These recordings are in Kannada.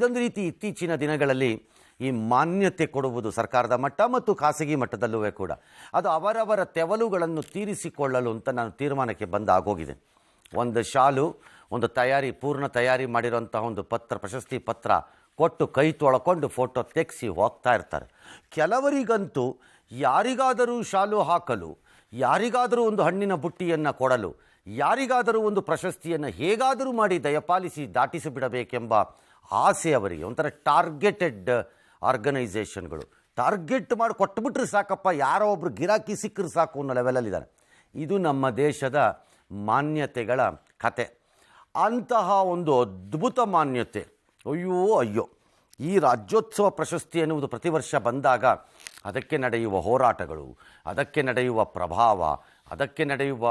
ಇದೊಂದು ರೀತಿ ಇತ್ತೀಚಿನ ದಿನಗಳಲ್ಲಿ ಈ ಮಾನ್ಯತೆ ಕೊಡುವುದು ಸರ್ಕಾರದ ಮಟ್ಟ ಮತ್ತು ಖಾಸಗಿ ಮಟ್ಟದಲ್ಲೂ ಕೂಡ ಅದು ಅವರವರ ತೆವಲುಗಳನ್ನು ತೀರಿಸಿಕೊಳ್ಳಲು ಅಂತ ನಾನು ತೀರ್ಮಾನಕ್ಕೆ ಬಂದಾಗೋಗಿದೆ. ಒಂದು ಶಾಲು, ಒಂದು ಪೂರ್ಣ ತಯಾರಿ ಮಾಡಿರೋಂತಹ ಒಂದು ಪ್ರಶಸ್ತಿ ಪತ್ರ ಕೊಟ್ಟು ಕೈ ತೊಳ್ಕೊಂಡು ಫೋಟೋ ತೆಗೆಸಿ ಹೋಗ್ತಾ ಇರ್ತಾರೆ. ಕೆಲವರಿಗಂತೂ ಯಾರಿಗಾದರೂ ಶಾಲು ಹಾಕಲು, ಯಾರಿಗಾದರೂ ಒಂದು ಹಣ್ಣಿನ ಬುಟ್ಟಿಯನ್ನು ಕೊಡಲು, ಯಾರಿಗಾದರೂ ಒಂದು ಪ್ರಶಸ್ತಿಯನ್ನು ಹೇಗಾದರೂ ಮಾಡಿ ದಯಪಾಲಿಸಿ ದಾಟಿಸಿಬಿಡಬೇಕೆಂಬ ಆಸೆ ಅವರಿಗೆ. ಒಂಥರ ಟಾರ್ಗೆಟೆಡ್ ಆರ್ಗನೈಸೇಷನ್ಗಳು. ಟಾರ್ಗೆಟ್ ಮಾಡಿ ಕೊಟ್ಟುಬಿಟ್ರೆ ಸಾಕಪ್ಪ, ಯಾರೋ ಒಬ್ಬರು ಗಿರಾಕಿ ಸಿಕ್ಕರು ಸಾಕು ಅನ್ನೋ ಲೆವೆಲಲ್ಲಿದ್ದಾರೆ. ಇದು ನಮ್ಮ ದೇಶದ ಮಾನ್ಯತೆಗಳ ಕತೆ. ಅಂತಹ ಒಂದು ಅದ್ಭುತ ಮಾನ್ಯತೆ, ಅಯ್ಯೋ, ಈ ರಾಜ್ಯೋತ್ಸವ ಪ್ರಶಸ್ತಿ ಎನ್ನುವುದು ಪ್ರತಿ ವರ್ಷ ಬಂದಾಗ ಅದಕ್ಕೆ ನಡೆಯುವ ಹೋರಾಟಗಳು, ಅದಕ್ಕೆ ನಡೆಯುವ ಪ್ರಭಾವ, ಅದಕ್ಕೆ ನಡೆಯುವ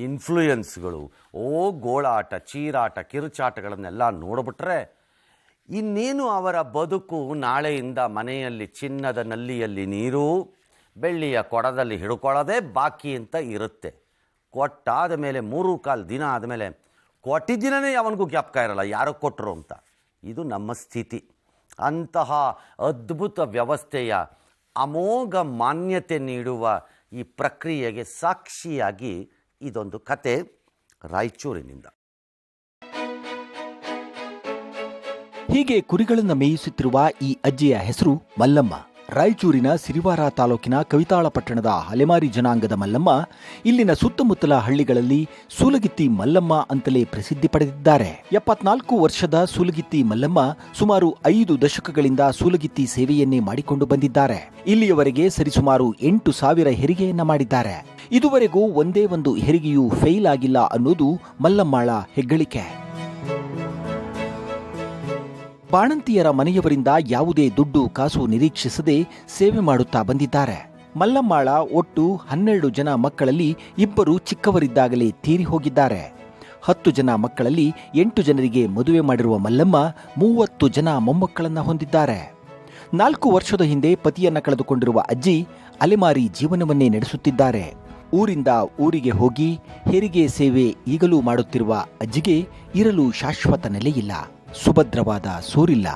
ಇನ್ಫ್ಲೂಯೆನ್ಸ್ಗಳು, ಗೋಳಾಟ, ಚೀರಾಟ, ಕಿರುಚಾಟಗಳನ್ನೆಲ್ಲ ನೋಡಿಬಿಟ್ರೆ ಇನ್ನೇನು ಅವರ ಬದುಕು ನಾಳೆಯಿಂದ ಮನೆಯಲ್ಲಿ ಚಿನ್ನದ ನಲ್ಲಿಯಲ್ಲಿ ನೀರು, ಬೆಳ್ಳಿಯ ಕೊಡದಲ್ಲಿ ಹಿಡ್ಕೊಳ್ಳೋದೇ ಬಾಕಿ ಅಂತ ಇರುತ್ತೆ. ಕೊಟ್ಟಾದ ಮೇಲೆ 3-4 ದಿನ ಆದಮೇಲೆ ಕೊಟ್ಟಿದ್ದಿನೇ ಅವನಿಗೂ ಜ್ಞಾಪಕ ಇರಲ್ಲ ಯಾರೋ ಕೊಟ್ಟರು ಅಂತ. ಇದು ನಮ್ಮ ಸ್ಥಿತಿ. ಅಂತಹ ಅದ್ಭುತ ವ್ಯವಸ್ಥೆಯ ಅಮೋಘ ಮಾನ್ಯತೆ ನೀಡುವ ಈ ಪ್ರಕ್ರಿಯೆಗೆ ಸಾಕ್ಷಿಯಾಗಿ ಇದೊಂದು ಕತೆ ರಾಯಚೂರಿನಿಂದ. ಹೀಗೆ ಕುರಿಗಳನ್ನು ಮೇಯಿಸುತ್ತಿರುವ ಈ ಅಜ್ಜಿಯ ಹೆಸರು ಮಲ್ಲಮ್ಮ. ರಾಯಚೂರಿನ ಸಿರಿವಾರ ತಾಲೂಕಿನ ಕವಿತಾಳ ಪಟ್ಟಣದ ಅಲೆಮಾರಿ ಜನಾಂಗದ ಮಲ್ಲಮ್ಮ ಇಲ್ಲಿನ ಸುತ್ತಮುತ್ತಲ ಹಳ್ಳಿಗಳಲ್ಲಿ ಸೂಲಗಿತ್ತಿ ಮಲ್ಲಮ್ಮ ಅಂತಲೇ ಪ್ರಸಿದ್ಧಿ ಪಡೆದಿದ್ದಾರೆ. 74 ವರ್ಷದ ಸೂಲಗಿತ್ತಿ ಮಲ್ಲಮ್ಮ ಸುಮಾರು 5 ದಶಕಗಳಿಂದ ಸೂಲಗಿತ್ತಿ ಸೇವೆಯನ್ನೇ ಮಾಡಿಕೊಂಡು ಬಂದಿದ್ದಾರೆ. ಇಲ್ಲಿಯವರೆಗೆ ಸರಿಸುಮಾರು 8,000 ಹೆರಿಗೆಯನ್ನ ಮಾಡಿದ್ದಾರೆ. ಇದುವರೆಗೂ ಒಂದೇ ಒಂದು ಹೆರಿಗೆಯೂ ಫೇಲ್ ಆಗಿಲ್ಲ ಅನ್ನೋದು ಮಲ್ಲಮ್ಮಾಳ ಹೆಗ್ಗಳಿಕೆ. ಬಾಣಂತಿಯರ ಮನೆಯವರಿಂದ ಯಾವುದೇ ದುಡ್ಡು ಕಾಸು ನಿರೀಕ್ಷಿಸದೆ ಸೇವೆ ಮಾಡುತ್ತಾ ಬಂದಿದ್ದಾರೆ. ಮಲ್ಲಮ್ಮಾಳ ಒಟ್ಟು 12 ಜನ ಮಕ್ಕಳಲ್ಲಿ 2 ಚಿಕ್ಕವರಿದ್ದಾಗಲೇ ತೀರಿ ಹೋಗಿದ್ದಾರೆ. 10 ಜನ ಮಕ್ಕಳಲ್ಲಿ 8 ಜನರಿಗೆ ಮದುವೆ ಮಾಡಿರುವ ಮಲ್ಲಮ್ಮ 30 ಜನ ಮೊಮ್ಮಕ್ಕಳನ್ನ ಹೊಂದಿದ್ದಾರೆ. 4 ವರ್ಷದ ಹಿಂದೆ ಪತಿಯನ್ನ ಕಳೆದುಕೊಂಡಿರುವ ಅಜ್ಜಿ ಅಲೆಮಾರಿ ಜೀವನವನ್ನೇ ನಡೆಸುತ್ತಿದ್ದಾರೆ. ಊರಿಂದ ಊರಿಗೆ ಹೋಗಿ ಹೆರಿಗೆ ಸೇವೆ ಈಗಲೂ ಮಾಡುತ್ತಿರುವ ಅಜ್ಜಿಗೆ ಇರಲು ಶಾಶ್ವತ ನೆಲೆಯಿಲ್ಲ, ಸುಭದ್ರವಾದ ಸೂರಿಲ್ಲ.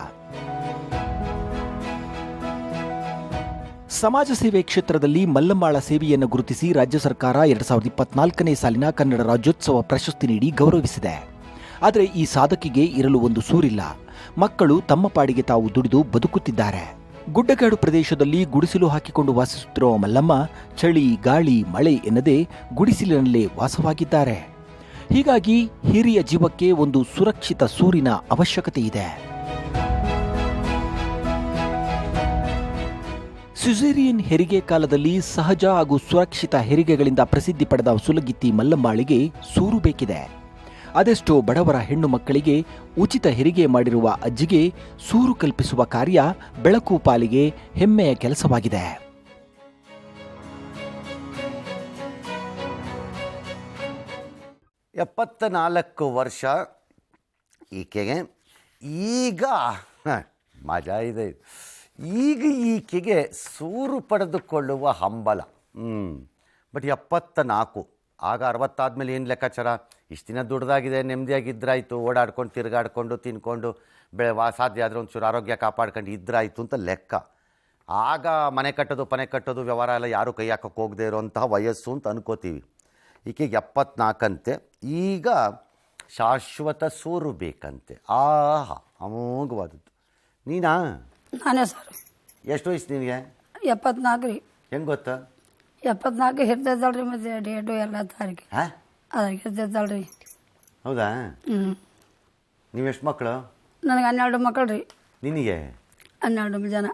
ಸಮಾಜ ಸೇವೆ ಕ್ಷೇತ್ರದಲ್ಲಿ ಮಲ್ಲಮ್ಮಾಳ ಸೇವೆಯನ್ನು ಗುರುತಿಸಿ ರಾಜ್ಯ ಸರ್ಕಾರ 2024ನೇ ಸಾಲಿನ ಕನ್ನಡ ರಾಜ್ಯೋತ್ಸವ ಪ್ರಶಸ್ತಿ ನೀಡಿ ಗೌರವಿಸಿದೆ. ಆದರೆ ಈ ಸಾಧಕಿಗೆ ಇರಲು ಒಂದು ಸೂರಿಲ್ಲ. ಮಕ್ಕಳು ತಮ್ಮ ಪಾಡಿಗೆ ತಾವು ದುಡಿದು ಬದುಕುತ್ತಿದ್ದಾರೆ. ಗುಡ್ಡಗಾಡು ಪ್ರದೇಶದಲ್ಲಿ ಗುಡಿಸಲು ಹಾಕಿಕೊಂಡು ವಾಸಿಸುತ್ತಿರುವ ಮಲ್ಲಮ್ಮ ಚಳಿ, ಗಾಳಿ, ಮಳೆ ಎನ್ನದೆ ಗುಡಿಸಲಿನಲ್ಲೇ ವಾಸವಾಗಿದ್ದಾರೆ. ಹೀಗಾಗಿ ಹಿರಿಯ ಜೀವಕ್ಕೆ ಒಂದು ಸುರಕ್ಷಿತ ಸೂರಿನ ಅವಶ್ಯಕತೆ ಇದೆ. ಸಿಸೇರಿಯನ್ ಹೆರಿಗೆ ಕಾಲದಲ್ಲಿ ಸಹಜ ಹಾಗೂ ಸುರಕ್ಷಿತ ಹೆರಿಗೆಗಳಿಂದ ಪ್ರಸಿದ್ಧಿ ಪಡೆದ ಸೂಲಗಿತ್ತಿ ಮಲ್ಲಮ್ಮಾಳಿಗೆ ಸೂರು ಬೇಕಿದೆ. ಅದೆಷ್ಟೋ ಬಡವರ ಹೆಣ್ಣು ಮಕ್ಕಳಿಗೆ ಉಚಿತ ಹೆರಿಗೆ ಮಾಡಿರುವ ಅಜ್ಜಿಗೆ ಸೂರು ಕಲ್ಪಿಸುವ ಕಾರ್ಯ ಬೆಳಕು ಪಾಲಿಗೆ ಹೆಮ್ಮೆಯ ಕೆಲಸವಾಗಿದೆ. ಎಪ್ಪತ್ತ ವರ್ಷ ಈಕೆಗೆ. ಈಗ ಮಜಾ ಇದೆ. ಈಗ ಈಕೆಗೆ ಸೂರು ಪಡೆದುಕೊಳ್ಳುವ ಹಂಬಲ. ಬಟ್ 74, ಆಗ 60 ಆದಮೇಲೆ ಏನು ಲೆಕ್ಕಾಚಾರ? ಇಷ್ಟು ದಿನ ದುಡ್ದಾಗಿದೆ, ನೆಮ್ಮದಿಯಾಗಿದ್ದರಾಯ್ತು, ಓಡಾಡ್ಕೊಂಡು ತಿರುಗಾಡ್ಕೊಂಡು ತಿನ್ಕೊಂಡು ಸಾಧ್ಯ ಆದರೆ ಒಂಚೂರು ಆರೋಗ್ಯ ಕಾಪಾಡ್ಕೊಂಡು ಇದ್ರಾಯ್ತು ಅಂತ ಲೆಕ್ಕ. ಆಗ ಮನೆ ಕಟ್ಟೋದು ವ್ಯವಹಾರ ಎಲ್ಲ ಯಾರೂ ಕೈ ಹಾಕೋಕ್ಕೆ ಹೋಗದೆ ಇರೋಂತಹ ವಯಸ್ಸು ಅಂತ ಅನ್ಕೋತೀವಿ. ಈಕೆಗೆ 74 ಅಂತೆ. ಈಗ ಶಾಶ್ವತ ಸೂರು ಬೇಕಂತೆ. ಅಮೋಘವಾದದ್ದು. ನೀನಾ? ನಾನೇ ಸರ್. ಎಷ್ಟು ವಯಸ್ಸು ನಿನಗೆ? 74 ರೀ. ಹೆಂಗೆ ಗೊತ್ತಾ? 74 ಹಿಡ್ದೈತಲ್ರಿ, ಮತ್ತೆ ಡೇಟು ಎಲ್ಲ ತಾರೀಕು ಅದ್ರಾಗ ಹಿಡ್ದೈತಲ್ರಿ. ಹೌದಾ? ನೀವೆಷ್ಟು ಮಕ್ಕಳು? ನನಗೆ 12 ಮಕ್ಕಳು ರೀ. ನಿನಗೆ? 12 ಜನ.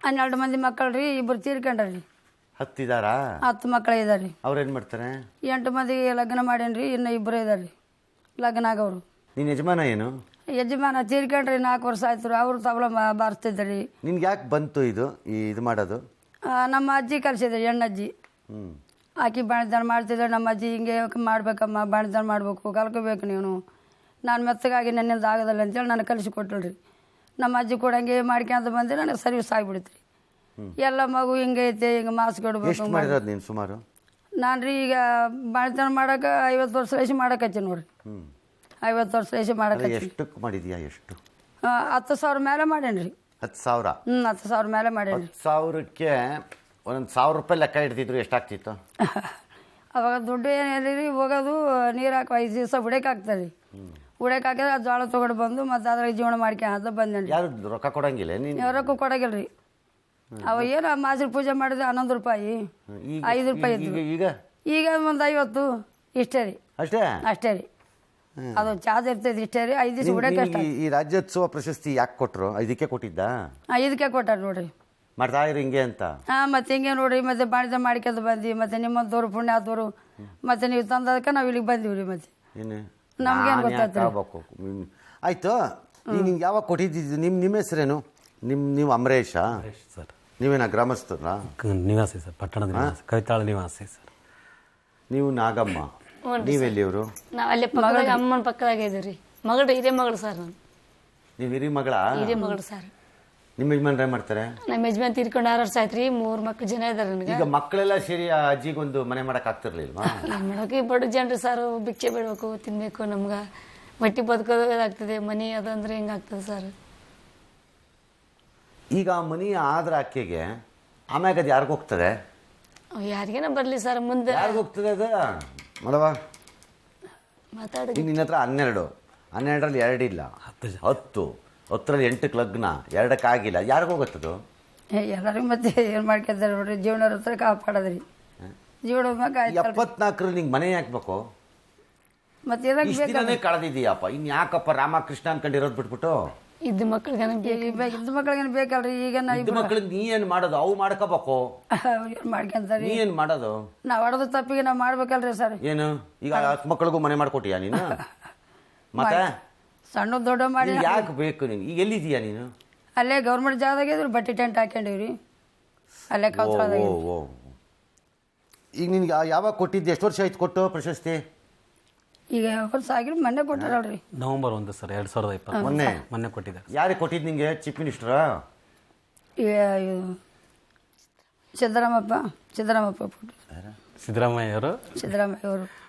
12 ಮಂದಿ ಮಕ್ಕಳು ರೀ. 2 ತೀರ್ಕೊಂಡ್ರಿ. 10 ಇದ್ದಾರಾ? 10 ಮಕ್ಕಳು ಇದ್ದಾರೆ ರೀ. ಅವ್ರೇನು ಮಾಡ್ತಾರೆ? 8 ಮಂದಿಗೆ ಲಗ್ನ ಮಾಡೇನ್ರಿ. ಇನ್ನು 2 ಇದ್ದಾರೆ ರೀ ಲಗ್ನ ಆಗವ್ರು. ನಿನ್ನ ಯಜಮಾನ ಏನು? ಯಜಮಾನ ತೀರ್ಕೊಂಡ್ರಿ. 4 ವರ್ಷ ಆಯ್ತು ರೀ. ಅವ್ರು ತಬಲ ಬಾರಿಸ್ತಿದ್ರಿ. ನಿನ್ಗೆ ಯಾಕೆ ಬಂತು ಇದು ಮಾಡೋದು? ನಮ್ಮ ಅಜ್ಜಿ ಕಲಿಸಿದ್ರಿ, ಹೆಣ್ಣಜ್ಜಿ. ಆಕಿ ಬಾಣಿದಾನ ಮಾಡ್ತಿದ್ರೆ ನಮ್ಮ ಅಜ್ಜಿ ಹಿಂಗೆ ಮಾಡ್ಬೇಕಮ್ಮ, ಬಾಣಿದಾನ ಮಾಡ್ಬೇಕು, ಕಲ್ಕೋಬೇಕು ನೀನು. ನಾನು ಮೆತ್ತಗಾಗಿ ನನ್ನಿಂದ ಆಗೋದಲ್ಲ ಅಂತೇಳಿ ನನಗೆ ಕಲಿಸಿಕೊಟ್ರಿ. ನಮ್ಮ ಅಜ್ಜಿ ಕೂಡ ಹಂಗೆ ಮಾಡ್ಕೊಂತ ಬಂದು ನನಗೆ ಸರ್ವಿಸ್ ಆಗಿಬಿಡ್ತು ರೀ. ಎಲ್ಲ ಮಗು ಹಿಂಗೆ ಐತೆ, ಹಿಂಗೆ ಮಾಸ್ಕ್ ಇಡ್ಬೇಕು. ನೀನು ಸುಮಾರು? ನಾನು ರೀ ಈಗ ಬಾಣಿತನ ಮಾಡೋಕೆ 50 ವರ್ಷ ವಯಸ್ಸು ಮಾಡೋಕತ್ತೀನಿ ನೋಡ್ರಿ. 50 ವರ್ಷ ಲೇಸಿ ಮಾಡಕ್ಕೆ ಎಷ್ಟಕ್ಕೆ ಮಾಡಿದ್ಯಾ? ಎಷ್ಟು? 10,000 ಮೇಲೆ ಮಾಡೇನಿ ರೀ. 10,000? 10,000 ಮೇಲೆ ಮಾಡೇನಿ. 10,000ಕ್ಕೆ ಒಂದೊಂದು 1,000 ರೂಪಾಯಿ ಲೆಕ್ಕ ಹಿಡ್ದಿದ್ರು ಎಷ್ಟಾಗ್ತಿತ್ತು? ಅವಾಗ ದುಡ್ಡು ಏನಿಲ್ಲ ರೀ, ಹೋಗೋದು ನೀರು ಹಾಕಿ 5 ದಿವಸ ಉಡಕ್ಕೆ ಆಗ್ತದೆ ರೀ. ಉಡಕ್ಕೆ ಹಾಕಿದ್ರೆ ಆ ಜೋಳ ತೊಗೊಂಡು ಬಂದು ಮತ್ತು ಅದ್ರಾಗ ಜೀವನ ಮಾಡ್ಕೊಂಡು ಬಂದೇನಿ. ಯಾರು ರೊಕ್ಕ ಕೊಡಂಗಿಲ್ಲ ನೀನು? ರೊಕ್ಕ ಕೊಡಗಿಲ್ಲ ರೀ. ಅವ ಏನು ಮಾಸಿಗೆ ಪೂಜೆ ಮಾಡಿದ್ರೆ 11 ರೂಪಾಯಿ, 5 ರೂಪಾಯಿ ಇದ್ವು. ಈಗ ಒಂದು 50 ಇಷ್ಟೇ ರೀ. ಅಷ್ಟೇ ರೀ. ಅದು ಚಾರ್ಜ್ ಇರ್ತೈತಿ ಇಷ್ಟೇ ರೀ. 5 ದಿವಸ ಉಡಕ್ಕೆ ಅಷ್ಟೇ. ಈ ರಾಜ್ಯೋತ್ಸವ ಪ್ರಶಸ್ತಿ ಯಾಕೆ ಕೊಟ್ಟರು? ಇದಕ್ಕೆ ಕೊಟ್ಟಿದ್ದ? ಇದಕ್ಕೆ ಕೊಟ್ಟಾರ ನೋಡ್ರಿ. ಮಾಡ್ತಾ ಇರಿ ಹಿಂಗೆ ಅಂತ. ಮತ್ತೆ ಹಿಂಗೆ ನೋಡ್ರಿ, ಮತ್ತೆ ಬಾಣಿಜ್ಯ ಮಾಡ್ಕೊಂಡು ಬಂದ್ವಿ. ಮತ್ತೆ ನಿಮ್ಮಂತವ್ರು ಪುಣ್ಯಾತವ್ರು ಮತ್ತೆ ನೀವು ತಂದದಕ್ಕೆ ನಾವು ಇಲ್ಲಿಗೆ ಬಂದೀವಿ ರೀ. ಮತ್ತೆ ನಮ್ಗೇನು ಗೊತ್ತಾಯ್ತು? ಆಯ್ತು. ಈಗ ನಿಮ್ಗೆ ಯಾವಾಗ ಕೊಟ್ಟಿದ್ದು? ನಿಮ್ಮ ಹೆಸರೇನು? ನೀವು ಅಮರೇಶ ಸರ್? ನೀವೇನ ಗ್ರಾಮಸ್ಥರ? ನಿವಾಸಿ ಸರ್, ಪಟ್ಟಣದ ನಿವಾಸಿ, ಕವಿತಾಳ ನಿವಾಸಿ ಸರ್. ನೀವು ನಾಗಮ್ಮ, ನೀವೆಲ್ಲಿಯವರು? ನಾವು ಅಲ್ಲೇ ಪಕ್ಕದಾಗ ಅಮ್ಮನ ಪಕ್ಕದಾಗ ಇದ್ದೀವಿ ರೀ. ಮಗಳು ಹಿರಿಯ ಮಗಳು ಸರ್. ನಾನು ನೀವು ಹಿರಿಯ ಮಗಳ? ಹಿರಿಯ ಮಗಳು ಸರ್. ನಿಮ್ಮ ಯಜಮಾನ್ರು ಏನು ಮಾಡ್ತಾರೆ? ನಮ್ಮ ಯಜಮಾನ್ ತೀರ್ಕೊಂಡು 6 ವರ್ಷ ಆಯ್ತು ರೀ. 3 ಮಕ್ಳು ಜನ ಇದ್ದಾರೆ ನನಗೆ. ಈಗ ಮಕ್ಕಳೆಲ್ಲ ಸೇರಿ ಅಜ್ಜಿಗೊಂದು ಮನೆ ಮಾಡಕ್ ಆಗ್ತಿರ್ಲಿಲ್ವಾ? ಮಾಡೋಕೆ ಬಡ ಜನರು ಸರ್, ಭಿಕ್ಷೆ ಬಿಡ್ಬೇಕು, ತಿನ್ಬೇಕು. ನಮ್ಗೆ ಬಟ್ಟೆ ಬದುಕೋದಾಗ್ತದೆ, ಮನೆ ಅದಂದ್ರೆ ಹೆಂಗಾಗ್ತದೆ ಸರ್? ಈಗ ಮನಿ ಆದ್ರ ಅಕ್ಕಿಗೆ ಆಮ್ಯಾಗ ಅದು ಯಾರಿಗ ಹೋಗ್ತದೆ? ಯಾರಿಗೇನ ಬರಲಿ ಸರ್, ಮುಂದೆ ಯಾರಿಗ ಹೋಗ್ತದೆ ಅದು ನೋಡವ? ಮಾತಾಡಿ. ಈಗ ನಿನ್ನ ಹತ್ರ 12, 12ರಲ್ಲಿ 2 ಇಲ್ಲ, 10, 10ರಲ್ಲಿ 8ಕ್ಕೆ ಲಗ್ನ, 2ಕ್ಕೆ ಆಗಿಲ್ಲ, ಯಾರಿಗ ಹೋಗುತ್ತದು? ಎಲ್ಲರಿಗೂ ಮತ್ತೆ ಏನು ಮಾಡ್ಕೊತಾರೆ ನೋಡ್ರಿ, ಜೀವನ ಹತ್ರ ಕಾಪಾಡೋದ್ರಿ. ಜೀವನ 74ರಲ್ಲಿ ನಿಂಗೆ ಮನೆ ಹಾಕ್ಬೇಕು? ಮತ್ತೆ ಇಷ್ಟು ದಿನನೇ ಕಳೆದಿದೀಯಪ್ಪ, ಇನ್ನು ಯಾಕಪ್ಪ ರಾಮಕೃಷ್ಣ ಅನ್ಕೊಂಡಿರೋದು ಬಿಟ್ಬಿಟ್ಟು? ಇದ್ದ ಮಕ್ಳಿಗೆ ಇದ್ದ ಮಕ್ಳಿಗೇನು ಬೇಕಲ್ರಿ? ಈಗ ಇದ್ದ ಮಕ್ಳಿಗೆ ನೀ ಏನು ಮಾಡೋದು? ಅವು ಮಾಡ್ಕೋಬೇಕು. ಏನು ಮಾಡ್ಕೊಂತಾರಿ? ನೀ ಏನು ಮಾಡೋದು? ನಾವು ಹೊಡೆದ ತಪ್ಪಿಗೆ ನಾವು ಮಾಡ್ಬೇಕಲ್ರಿ ಸರ್. ಏನು ಈಗ 10 ಮಕ್ಳಿಗೂ ಮನೆ ಮಾಡ್ಕೊಟ್ಟಿಯಾ ನೀನು? ಮತ್ತೆ ಸಣ್ಣ ದೊಡ್ಡ ಮಾಡಿ ಯಾಕೆ ಬೇಕು ನೀನು? ಈಗ ಎಲ್ಲಿದೀಯಾ ನೀನು? ಅಲ್ಲೇ ಗೌರ್ಮೆಂಟ್ ಜಾಗದಾಗ ಇದ್ರು, ಬಟ್ಟೆ ಟೆಂಟ್ ಹಾಕೊಂಡಿವ್ರಿ ಅಲ್ಲೇ ಕೌತಳದಾಗ. ಈಗ ನಿನ್ಗೆ ಯಾವಾಗ ಕೊಟ್ಟಿದ್ದೆ? ಎಷ್ಟು ವರ್ಷ ಆಯ್ತು ಕೊಟ್ಟು ಪ್ರಶಸ್ತಿ? ಈಗ ವರ್ಷ ಆಗಿರೋ ಮೊನ್ನೆ ಕೊಟ್ಟಾರಲ್ರಿ. November 1 sir 2020. ಮೊನ್ನೆ ಕೊಟ್ಟಿದ್ದಾರೆ. ಯಾರಿಗೆ ಕೊಟ್ಟಿದ್ದು ನಿಂಗೆ? ಚೀಫ್ ಮಿನಿಸ್ಟರ್ ಸಿದ್ದರಾಮಪ್ಪ ಸಿದ್ದರಾಮಯ್ಯ ಅವರು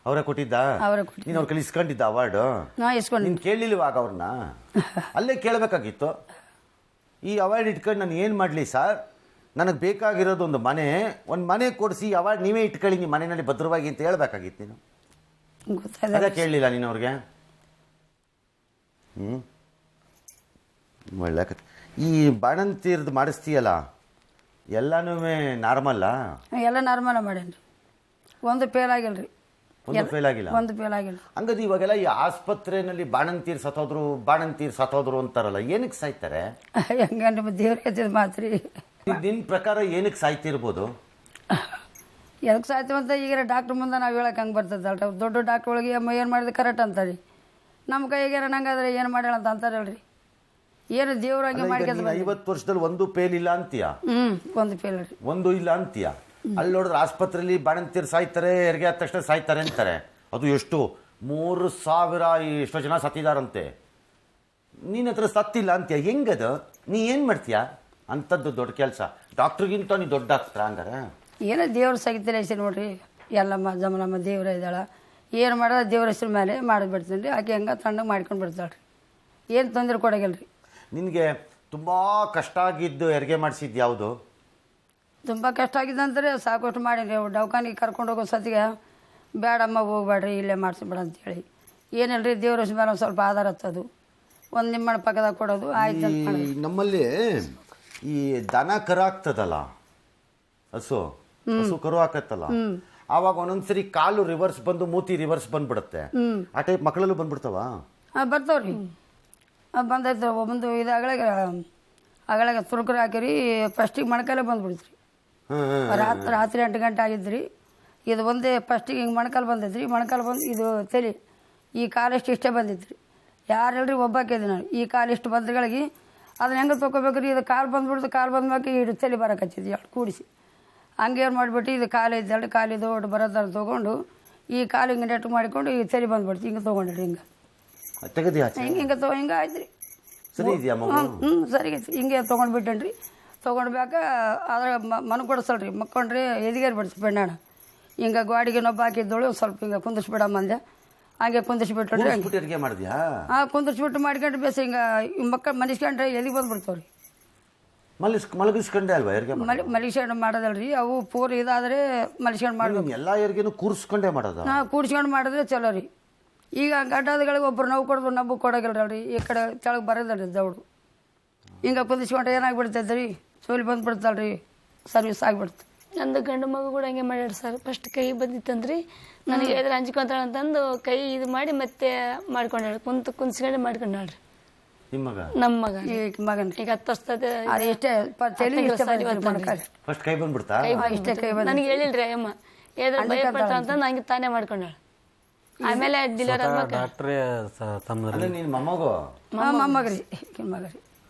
ಅವರೇ ಕೊಟ್ಟಿದ್ದ? ಅವರೇ ಕೊಟ್ಟಿದ್ದ. ನೀನು ಅವ್ರು ಇಸ್ಕೊಂಡಿದ್ದ ಅವಾರ್ಡು? ನಾ ಇಸ್ಕೊಂಡು. ನೀನು ಕೇಳಲಿಲ್ವಾಗ ಅವ್ರನ್ನ? ಅಲ್ಲೇ ಕೇಳಬೇಕಾಗಿತ್ತು. ಈ ಅವಾರ್ಡ್ ಇಟ್ಕೊಂಡು ನಾನು ಏನು ಮಾಡಲಿ ಸರ್? ನನಗೆ ಬೇಕಾಗಿರೋದು ಒಂದು ಮನೆ ಕೊಡಿಸಿ ಅವಾರ್ಡ್ ನೀವೇ ಇಟ್ಕೊಳ್ಳಿ ನಿಮ್ಮ ಮನೆಯಲ್ಲಿ ಭದ್ರವಾಗಿ ಅಂತ ಹೇಳ್ಬೇಕಾಗಿತ್ತು. ನೀನು ಅದೇ ಕೇಳಲಿಲ್ಲ ನೀನು ಅವ್ರಿಗೆ? ಒಳ್ಳೆ ಕತೆ. ಈ ಬಾಣಂತಿರ್ದು ಮಾಡಿಸ್ತೀಯಲ್ಲ, ಎಲ್ಲನೂ ನಾರ್ಮಲ್ಲ? ಎಲ್ಲ ನಾರ್ಮಲ್ ಮಾಡೇನ್ರಿ. ಒಂದು ಫೇಲ್ ಆಗಿಲ್ರಿ. ಒಂದು ಫೇಲ್ ಆಗಿಲ್ಲ? ಒಂದು ಫೇಲ್ ಆಗಿಲ್ಲ. ಹಂಗದು ಇವಾಗೆಲ್ಲ ಈ ಆಸ್ಪತ್ರೆಯಲ್ಲಿ ಬಾಣಂತೀರ್ ಸತ್ತೋದ್ರು ಅಂತಾರಲ್ಲ, ಏನಕ್ಕೆ ಸಾಯ್ತಾರೆ? ಹೆಂಗಂದ್ರೆ ದೇವ್ರ ಕತ್ತಿದ ಮಾತ್ರಿ. ನಿನ್ನ ಪ್ರಕಾರ ಏನಕ್ಕೆ ಸಾಯ್ತಿರ್ಬೋದು? ಎದಕ್ಕೆ ಸಾಯ್ತೀವಿ ಅಂತ ಈಗ ಡಾಕ್ಟ್ರ್ ಮುಂದೆ ನಾವು ಹೇಳಕ್ಕೆ ಹಂಗೆ ಬರ್ತದಲ್ರಿ. ದೊಡ್ಡ ಡಾಕ್ಟ್ರ್ ಒಳಗೆ ಏನು ಮಾಡಿದ್ರೆ ಕರೆಕ್ಟ್ ಅಂತಾರೆ. ನಮ್ಮ ಕೈಗೆ ನಂಗಾದ್ರೆ ಏನು ಮಾಡ್ಯಾಳ ಅಂತ ಅಂತಾರಲ್ರಿ. ಏನು ದೇವ್ರ ಹಂಗೆ ಮಾಡ್ಕೊಂಡು 50 ವರ್ಷದಲ್ಲಿ ಒಂದು ಫೇಲ್ ಇಲ್ಲ ಅಂತೀಯ? ಒಂದು ಫೇಲ್ ರೀ. ಒಂದು ಇಲ್ಲ ಅಂತೀಯ? ಅಲ್ಲಿ ನೋಡಿದ್ರೆ ಆಸ್ಪತ್ರೆಯಲ್ಲಿ ಬಾಣಂತೀರು ಸಾಯ್ತಾರೆ, ಹೆರಿಗೆ ಆದ ತಕ್ಷಣ ಸಾಯ್ತಾರೆ ಅಂತಾರೆ. ಅದು ಎಷ್ಟು 3,000 ಎಷ್ಟೋ ಜನ ಸತ್ತಿದಾರಂತೆ. ನೀನ ಹತ್ರ ಸತ್ತಿಲ್ಲ ಅಂತೀಯ, ಹೆಂಗದು? ನೀ ಏನು ಮಾಡ್ತೀಯ? ಅಂಥದ್ದು ದೊಡ್ಡ ಕೆಲಸ. ಡಾಕ್ಟ್ರಿಗಿಂತ ನೀ ದೊಡ್ಡ ಡಾಕ್ಟ್ರ ಹಂಗಾರೆ? ಏನೋ ದೇವ್ರ ಸಗಿತಿರ ಹೆಸರು ನೋಡ್ರಿ. ಎಲ್ಲಮ್ಮ ಜಮಲಮ್ಮ ದೇವ್ರ ಇದ್ದಾಳ. ಏನು ಮಾಡೋದು ದೇವ್ರ ಹೆಸರು ಮೇಲೆ ಮಾಡಿಬಿಡ್ತೀನಿ ರೀ. ಆಕೆ ಹಂಗೆ ತಣ್ಣಗೆ ಮಾಡ್ಕೊಂಡು ಬಿಡ್ತಾಳೆ ರೀ. ಏನು ತೊಂದರೆ ಕೊಡಗಿಲ್ಲ ರೀ. ನಿನಗೆ ತುಂಬ ಕಷ್ಟ ಆಗಿದ್ದು ಹೆರಿಗೆ ಮಾಡಿಸಿದ್ದು ಯಾವುದು? ತುಂಬ ಕಷ್ಟ ಆಗಿದೆ ಅಂತಾರೆ ಸಾಕಷ್ಟು ಮಾಡಿರಿ. ದವಾಖಾನಿಗೆ ಕರ್ಕೊಂಡು ಹೋಗೋ ಸತಿಗೆ ಬೇಡಮ್ಮ ಹೋಗ್ಬೇಡ್ರಿ, ಇಲ್ಲೇ ಮಾಡಿಸ್ಬೇಡ ಅಂತೇಳಿ. ಏನಿಲ್ಲ ರೀ, ದೇವ್ರ ಹೆಸರು ಮೇಲೆ ಒಂದು ಸ್ವಲ್ಪ ಆಧಾರ ಹತ್ತೋದು, ಒಂದು ನಿಮ್ಮಣ್ಣ ಪಕ್ಕದಾಗ ಕೊಡೋದು ಆಯ್ತು. ನಮ್ಮಲ್ಲಿ ಈ ದನ ಕರು ಆಗ್ತದಲ್ಲ, ಹಸು ಕರು ಹಾಕತ್ತಲ್ಲ, ಆವಾಗ ಒಂದೊಂದ್ಸರಿ ಕಾಲು ರಿವರ್ಸ್ ಬಂದು ಮೂತಿ ರಿವರ್ಸ್ ಬಂದ್ಬಿಡುತ್ತೆ. ಆ ಟೈಪ್ ಮಕ್ಕಳಲ್ಲೂ ಬಂದ್ಬಿಡ್ತಾವ? ಬರ್ತಾವ್ರಿ. ಬಂದೈತೆ ಒಂದು ಇದು ಅಗಳಾಗ ತುರುಕರು ಹಾಕಿರಿ. ಫಸ್ಟಿಗೆ ಮೊಣಕಾಲೇ ಬಂದ್ಬಿಡ್ತ್ರಿ. ರಾತ್ರಿ 8 ಗಂಟೆ ಆಗಿದ್ರಿ. ಇದು ಒಂದೇ ಫಸ್ಟಿಗೆ ಹಿಂಗೆ ಮೊಣಕಾಲು ಬಂದೈತ್ರಿ. ಮೊಣಕಾಲು ಬಂದು ಇದು ತಲೆ ಈ ಕಾಲಿಷ್ಟು ಇಷ್ಟೇ ಬಂದಿತ್ತು ರೀ. ಯಾರು ಹೇಳ್ರಿ ಒಬ್ಬಾಕಿದ್ದೆ ನಾನು. ಈ ಕಾಲಿಷ್ಟು ಬಂದ್ಗಳಿಗೆ ಅದನ್ನ ಹೆಂಗೆ ತೊಗೋಬೇಕು ರೀ? ಇದು ಕಾಲು ಬಂದ್ಬಿಡ್ತು. ಕಾಲು ಬಂದ್ಮ್ಯಾಕೆ ಇಡು ತಲೆ ಬರೋಕಚ್ಚಿದ್ವಿ ಎರಡು ಕೂಡಿಸಿ. ಹಂಗೇನು ಮಾಡಿಬಿಟ್ಟು ಇದು ಕಾಲು ಇದ್ದೆರಡು ಕಾಲಿದ್ದು ಒಟ್ಟು ಬರೋದಾರ ತೊಗೊಂಡು ಈ ಕಾಲು ಹಿಂಗೆ ನೆಟ್ಟು ಮಾಡಿಕೊಂಡು ಈ ತಲೆ ಬಂದ್ಬಿಡ್ತು. ಹಿಂಗೆ ತೊಗೊಂಡ್ರಿ ಹಿಂಗೆ ಹಿಂಗೆ ಆಯ್ತು ರೀ. ಸರಿ ಹಿಂಗೆ ತೊಗೊಂಡ್ಬಿಟ್ಟೇನ್ರಿ. ತೊಗೊಂಡ್ಬೇಕಾ ಅದ್ರ ಮನ್ಕೊಡಿಸಲ್ರಿ. ಮಕ್ಕೊಂಡ್ರಿ ಎದಿಗೇರಿ ಬಿಡ್ಸಿ ಬೆಣ್ಣಾಣ ಹಿಂಗೆ ಗಾಡಿಗೆ ನೊಬ್ಬ ಹಾಕಿದ್ದಳು. ಸ್ವಲ್ಪ ಹಿಂಗೆ ಕುಂದಿಸ್ಬಿಡಮ್ಮ ಅಂದೆ. ಹಂಗೆ ಕುಂದಿಸ್ಬಿಟ್ರಿ ಹಂಗೆ ಹೆರಿಗೆ ಮಾಡಿದ್ಯಾ? ಕುಂದಿಸ್ಬಿಟ್ಟು ಮಾಡ್ಕೊಂಡ್ರೆ ಬೇಸ ಹಿಂಗೆ ಮಕ್ಕಳು ಮಲಿಸ್ಕೊಂಡ್ರೆ ಎಲ್ಲಿ ಬಂದ್ಬಿಡ್ತಾವ್ರಿ. ಮಲಗಿಸ್ಕೊಂಡೆ ಅಲ್ವಾ ಹೆರಿಗೆ? ಮಲಿಸ್ಕೊಂಡು ಮಾಡೋದಲ್ರಿ, ಅವು ಪೂರ್ ಇದಾದ್ರೆ ಮಲಿಸ್ಕೊಂಡು ಮಾಡ್ಬೇಕು. ಎಲ್ಲ ಹೆರಿಗೆನೂ ಕೂರಿಸ್ಕೊಂಡೇ ಮಾಡೋದು? ಕೂಡ್ಸ್ಕೊಂಡು ಮಾಡಿದ್ರೆ ಚಲೋ ರೀ. ಈಗ ಗಡ್ಡಾದಗಳಿಗೆ ಒಬ್ರು ನೋವು ಕೊಡೋದು ನಬ್ಬು ಕೊಡೋಗಿಲ್ರಿ, ಈ ಕಡೆ ಕೆಳಗೆ ಬರೋದಲ್ರಿ ದೌಡು. ಹಿಂಗೆ ಕುದಿಸ್ಕೊಂಡ್ರೆ ಏನಾಗ್ಬಿಡ್ತೈತೆ ರೀ, ಸೋಲಿ ಬಂದ್ಬಿಡ್ತಲ್ರಿ, ಸರ್ವಿಸ್ ಆಗಿಬಿಡ್ತು. ನಂದು ಗಂಡು ಮಗು ಕೂಡ ಹಂಗೆ ಮಾಡ್ಯಾರ ಸರ್. ಫಸ್ಟ್ ಕೈ ಬಂದಿತ್ತಂದ್ರಿ, ನನಗೆ ಎದ್ರ ಹಂಚ್ಕೊಂತಾಳ ಅಂತಂದು ಕೈ ಇದು ಮಾಡಿ ಮತ್ತೆ ಮಾಡ್ಕೊಂಡಾಳ, ಕುಂತ್ಸ್ಕೊಂಡೆ ಮಾಡ್ಕೊಂಡಾಳ್ರಿ. ನಿಮ್ಮ ಮಗ? ನಮ್ಮ ಮಗ ಈಗ ಮಗನ್ ಈಗ 10 ವರ್ಷದ ಅದು ಎಷ್ಟೇ ಫಸ್ಟ್ ಕೈ ಬಂದ್ಬಿಡ್ತಾ? ಇಷ್ಟೇ ಕೈ ಬಂದ. ನನಗೆ ಹೇಳಿಲ್ರಿ ಅಯ್ಯಮ್ಮ, ಎದ್ರ ಭಯ ಪಡ್ತಾಳ ಅಂತ ನಂಗೆ ತಾನೇ ಮಾಡ್ಕೊಂಡಾಳ. ಆಮೇಲೆ ಡಿಲಿವರಿ ಆದ್ಮೇಲೆ ಡಾಕ್ಟ್ರೇ ನಿನ್ನ ಮೊಮ್ಮಗು? ಮೊಮ್ಮಗ್ರಿ ಮಗರಿ.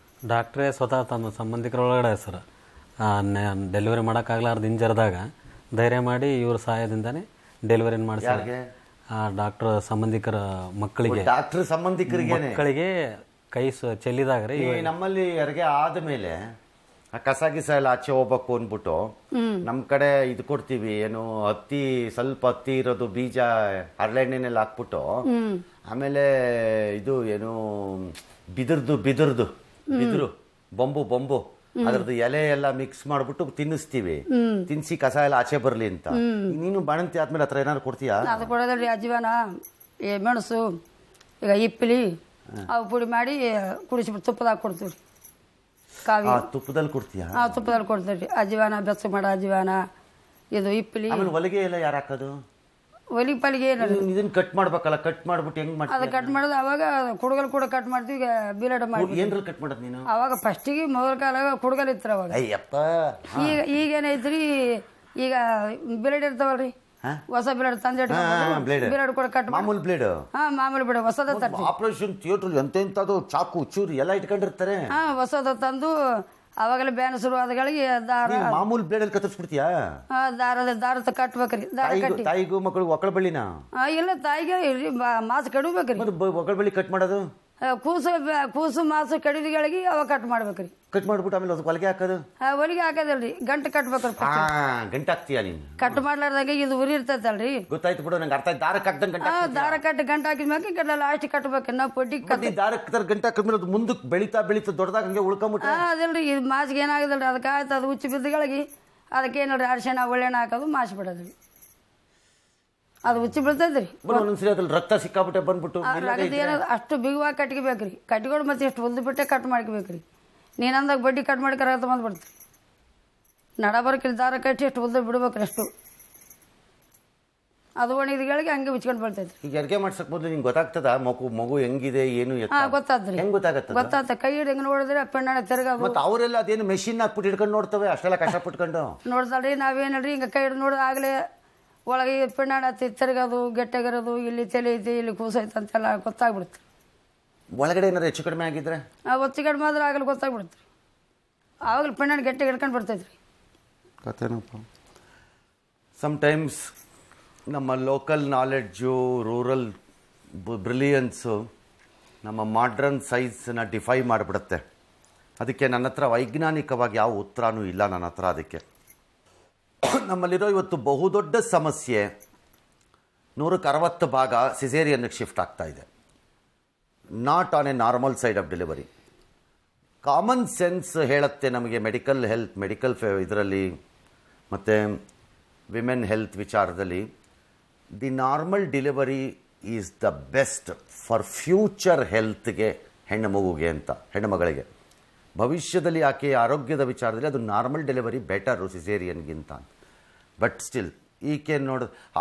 ಡಾಕ್ಟ್ರೇ ಸ್ವತಃ ತಮ್ಮ ಸಂಬಂಧಿಕರೊಳಗಡೆ ಸರ್ ಡೆಲಿವರಿ ಮಾಡೋಕ್ಕಾಗಲಾರ್ದು ಹಿಂಜರಿದಾಗ ಧೈರ್ಯ ಮಾಡಿ ಇವ್ರ ಸಹಾಯದಿಂದಾನೇ ಡೆಲಿವರಿನ ಮಾಡಿಸ್ತಾರೆ. ಆ ಡಾಕ್ಟರ್ ಸಂಬಂಧಿಕರ ಮಕ್ಕಳಿಗೆ, ಡಾಕ್ಟರ್ ಸಂಬಂಧಿಕರಿಗೆ ಮಕ್ಕಳಿಗೆ ಕೈ ಚೆಲ್ಲಿದಾಗ ರೀ. ನಮ್ಮಲ್ಲಿ ಹೆರಿಗೆ ಆದ್ಮೇಲೆ ಆ ಕಸ ಗಿಸ ಎಲ್ಲ ಆಚೆ ಹೋಗ್ಬೇಕು ಅಂದ್ಬಿಟ್ಟು ನಮ್ ಕಡೆ ಇದು ಕೊಡ್ತೀವಿ, ಏನು ಹತ್ತಿ, ಸ್ವಲ್ಪ ಹತ್ತಿ ಇರೋದು ಬೀಜ ಹರಳೆಣ್ಣೆನೆಲ್ಲ ಹಾಕ್ಬಿಟ್ಟು, ಆಮೇಲೆ ಇದು ಏನು ಬಿದಿರು ಬೊಂಬು ಅದ್ರದ್ದು ಎಲೆ ಎಲ್ಲ ಮಿಕ್ಸ್ ಮಾಡ್ಬಿಟ್ಟು ತಿನ್ನಿಸ್ತೀವಿ. ತಿನ್ಸಿ ಕಸ ಎಲ್ಲ ಆಚೆ ಬರ್ಲಿ ಅಂತ. ನೀನು ಬಾಣಂತಿ ಆದ್ಮೇಲೆ ಹತ್ರ ಏನಾದ್ರು ಕೊಡ್ತೀಯಾ? ಅದು ಕೊಡೋದಲ್ರಿ, ಅಜ್ವಾನ, ಮೆಣಸು, ಈಗ ಇಪ್ಪಲಿ ಅವು ಪುಡಿ ಮಾಡಿ ಕುಡಿಸ್ಬಿಟ್ಟು ತುಪ್ಪದಾಗ ಕೊಡ್ತೀವಿ. ಕಾವಿ ತುಪ್ಪದಲ್ಲಿ ಕೊಡ್ತೀಯಾ? ತುಪ್ಪದಲ್ಲಿ ಕೊಡ್ತೀವಿ. ಅಜ್ವಾನ, ಬೆಚ್ಚ ಮಾಡ ಅಜ್ವಾನ, ಇದು ಇಪ್ಪಲಿ. ಆಮೇಲೆ ಹೊಲಿಗೆ ಎಲ್ಲ ಯಾರು ಹಾಕೋದು? ಒಲಿ ಪಲಿಗೆ ಏನಿಲ್ಲ, ಇದನ್ನ ಕಟ್ ಮಾಡ್ಬೇಕಲ್ಲ, ಕಟ್ ಮಾಡ್ಬಿಟ್ಟು ಹೆಂಗ್ ಮಾಡ್ತೀವಿ? ಅದು ಕಟ್ ಮಾಡೋದು ಅವಾಗ ಕುಡುಗಲ್ ಕೂಡ ಕಟ್ ಮಾಡ್ತೀವಿ. ಈಗ ಬೀಲಡ್ ಮಾಡಿ ಏನ್ರಲ್ಲಿ ಕಟ್ ಮಾಡೋದು ನೀನು? ಅವಾಗ ಫಸ್ಟಿಗೆ ಮೊದಲ ಕಾಲಾಗ ಕುಡುಗಲ್ ಇತ್ತು ಅವಾಗ. ಅಯ್ಯಪ್ಪ, ಈಗೇನೈತ್ರಿ, ಈಗ ಬಿಲೇಡ್ ಇರ್ತಾವಲ್ರಿ, ಹೊಸ ಬಿಲೇಡ್ ತಂದೆ ಬಿಲೇಡ್ ಕೂಡ ಕಟ್ ಮಾಮೂಲಿ ಬ್ಲೇಡ್. ಮಾಮೂಲಿ ಬಿಡ ಹೊಸದ ತರ್ತೀವಿ. ಆಪರೇಷನ್ ಥಿಯೇಟರ್ ಎಂತೆಂತದು ಚಾಕು ಚೂರಿ ಎಲ್ಲ ಇಟ್ಕೊಂಡಿರ್ತಾರೆ. ಹೊಸದ ತಂದು ಅವಾಗಲೇ ಬ್ಯಾನ್ ಶುರು ಆದಗಳಿಗೆ ದಾರ, ಮಾಮೂಲಿ ಬ್ಲೇಡ್ ಅಲ್ಲಿ ಕತ್ತರಿಸ್ಬಿಡ್ತೀಯಾ? ದಾರದ ಕಟ್ಬೇಕ್ರಿ. ದಾರ ಕಟ್ಟಿ ತಾಯಿಗೂ ಮಕ್ಕಳಿಗೂ ಒಕ್ಕಳ ಬಳ್ಳಿನ? ಇಲ್ಲ, ತಾಯಿಗೆ ಇಲ್ರಿ, ಮಾಸು ಕಡಿಬೇಕ್ರಿ. ಒಕ್ಕಳ ಬಳ್ಳಿ ಕಟ್ ಮಾಡೋದು? ಕೂಸು ಮಾಸು ಕಡಿದಗಳಿಗೆ ಅವಾಗ ಕಟ್ ಮಾಡ್ಬೇಕ್ರಿ. ಕಟ್ ಮಾಡ್ಬಿಟ್ಟು ಆಮೇಲೆ ಅದು ಹೊಲಿಗೆ ಹಾಕೋದು? ಹೊಲಿಗೆ ಹಾಕೋದಲ್ರಿ, ಗಂಟು ಕಟ್ಬೇಕ್ರಿ. ಗಂಟೆ ಹಾಕ್ತೀಯ ನೀನು? ಕಟ್ ಮಾಡ್ಲಾರ್ದಾಗ ಇದು ಉರಿ ಇರ್ತೈತಲ್ರಿ. ಗೊತ್ತಾಯ್ತು ಬಿಡು, ನಂಗೆ ಅರ್ಥ ಆಯ್ತು. ದಾರಕ್ಕೆ ಹಾಕ್ದಂಗೆ ದಾರ ಕಟ್ಟಿ ಗಂಟು ಹಾಕಿದ್ಮ್ಯಾಕೆ ಕಟ್ಲ ಲಾಸ್ಟ್ ಕಟ್ಬೇಕ್ರಿ. ನಾವು ಪೊಡ್ಡಿ ದಾರಕ್ಕೆ ಗಂಟೆ ಹಾಕಿದ್ಮೇಲೆ ಅದು ಮುಂದಕ್ಕೆ ಬೆಳೀತಾ ದೊಡ್ಡದಾಗ ಹಂಗೆ ಉಳ್ಕೊಂಬಿಟ್ಟು ಅದಲ್ರಿ, ಇದು ಮಾಸಿಗೆ ಏನಾಗದಲ್ರಿ, ಅದಕ್ಕೆ ಆಯ್ತು ಅದು ಹುಚ್ಚಿ ಬಿದ್ದಗಳಿಗೆ ಅದಕ್ಕೆ ಏನಲ್ರಿ ಅರಿಶಿಣ ಒಳ್ಳೆಣ್ಣ ಹಾಕೋದು ಮಾಸಿ ಬಿಡೋದ್ರಿ. ಅದು ಹುಚ್ಚಿ ಬೀಳ್ತೈತ್ರಿ. ಒಂದೊಂದ್ಸರಿ ಅದ್ರಲ್ಲಿ ರಕ್ತ ಸಿಕ್ಕಾಬಿಟ್ಟೆ ಬಂದ್ಬಿಟ್ಟು ಏನಾದ್ರು ಅಷ್ಟು ಬಿಗುವಾಗಿ ಕಟ್ಕೋಬೇಕ್ರಿ. ಕಟ್ಕೊಂಡು ಮತ್ತೆ ಎಷ್ಟು ಹೊಲ್ದು ಬಿಟ್ಟೆ ಕಟ್ ಮಾಡ್ಕೋಬೇಕ್ರಿ. ನೀನಂದಾಗ ಬಡ್ಡಿ ಕಟ್ ಮಾಡಿ ರಕ್ತ ಬಂದ್ಬಿಡ್ತು. ನಡ ಬರಕ್ರಿ ದಾರ ಕಟ್ಟಿ ಎಷ್ಟು ಹೊಲ್ದು ಬಿಡ್ಬೇಕ್ರಿ ಅಷ್ಟು. ಅದು ಒಣಗಿದಗಳಿಗೆ ಹಂಗೆ ಮುಚ್ಕೊಂಡು ಬರ್ತೈತ್ರಿ. ಈಗ ಹೆರಿಗೆ ಮಾಡ್ಸಕ್ ಮೊದಲು ನಿಂಗೆ ಗೊತ್ತಾಗ್ತದ ಮಗು ಹೆಂಗಿದೆ ಏನು? ಗೊತ್ತಾದ್ರಿ. ಹೆಂಗ್ ಗೊತ್ತಾಗತ್ತ? ಕೈ ಹಿಡ್ ಹೆಂಗ್ ನೋಡಿದ್ರೆ ಪೆಣ್ಣಾಳೆ ತಿರ್ಗೋದು. ಮತ್ತೆ ಅವರೆಲ್ಲ ಅದೇನು ಮೆಷಿನ್ ಹಾಕ್ಬಿಟ್ಟು ಹಿಡ್ಕೊಂಡು ನೋಡ್ತವೆ, ಅಷ್ಟೆಲ್ಲ ಕಷ್ಟಪಟ್ಕೊಂಡು ನೋಡ್ತಾಳ್ರಿ. ನಾವೇನಲ್ರಿ ಹಿಂಗೆ ಕೈ ಹಿಡಿದು ನೋಡಿದ್ರೆ ಆಗಲೇ ಒಳಗೆ ಪೆಣ್ಣಾಳೆ ತಿರ್ಗೋದು, ಗೆಟ್ಟಗಿರೋದು, ಇಲ್ಲಿ ತಲೆ ಐತಿ, ಇಲ್ಲಿ ಕೂಸೈತೆ ಅಂತೆಲ್ಲ ಗೊತ್ತಾಗ್ಬಿಡುತ್ತೆ. ಒಳಗಡೆ ಏನಾರು ಹೆಚ್ಚು ಕಡಿಮೆ ಆಗಿದ್ರೆ ಒಚ್ಚು ಕಡಿಮೆ ಆದ್ರೆ ಆಗಲಿ ಗೊತ್ತಾಗ್ಬಿಡುತ್ತೆ. ಆವಾಗಲೇ ಪೆಣ್ಣಾಳೆ ಗಟ್ಟಿಗೆ ಹಿಡ್ಕೊಂಡು ಬರ್ತೈತ್ರಿ. ಕಥೆನಪ್ಪ. ಸಮ್ಟೈಮ್ಸ್ ನಮ್ಮ ಲೋಕಲ್ ನಾಲೆಡ್ಜು, ರೂರಲ್ ಬ್ರಿಲಿಯನ್ಸು ನಮ್ಮ ಮಾಡ್ರನ್ ಸೈನ್ಸನ್ನ ಡಿಫೈ ಮಾಡಿಬಿಡುತ್ತೆ. ಅದಕ್ಕೆ ನನ್ನ ಹತ್ರ ವೈಜ್ಞಾನಿಕವಾಗಿ ಯಾವ ಉತ್ತರನೂ ಇಲ್ಲ ನನ್ನ ಹತ್ರ. ಅದಕ್ಕೆ ನಮ್ಮಲ್ಲಿರೋ ಇವತ್ತು ಬಹುದೊಡ್ಡ ಸಮಸ್ಯೆ 160% ಸಿಸೇರಿಯನ್ಗೆ ಶಿಫ್ಟ್ ಆಗ್ತಾ ಇದೆ. Not on a normal side of delivery. Common sense ಹೇಳುತ್ತೆ ನಮಗೆ ಮೆಡಿಕಲ್ ಇದರಲ್ಲಿ ಮತ್ತು ವಿಮೆನ್ ಹೆಲ್ತ್ ವಿಚಾರದಲ್ಲಿ the normal delivery is the best for future ಹೆಲ್ತ್ಗೆ, ಹೆಣ್ಣು ಮಗಳಿಗೆ ಭವಿಷ್ಯದಲ್ಲಿ ಆಕೆಯ ಆರೋಗ್ಯದ ವಿಚಾರದಲ್ಲಿ ಅದು ನಾರ್ಮಲ್ ಡೆಲಿವರಿ ಬೆಟರು ಸಿಸೇರಿಯನ್ಗಿಂತ. ಬಟ್ ಸ್ಟಿಲ್ ಈಕೆ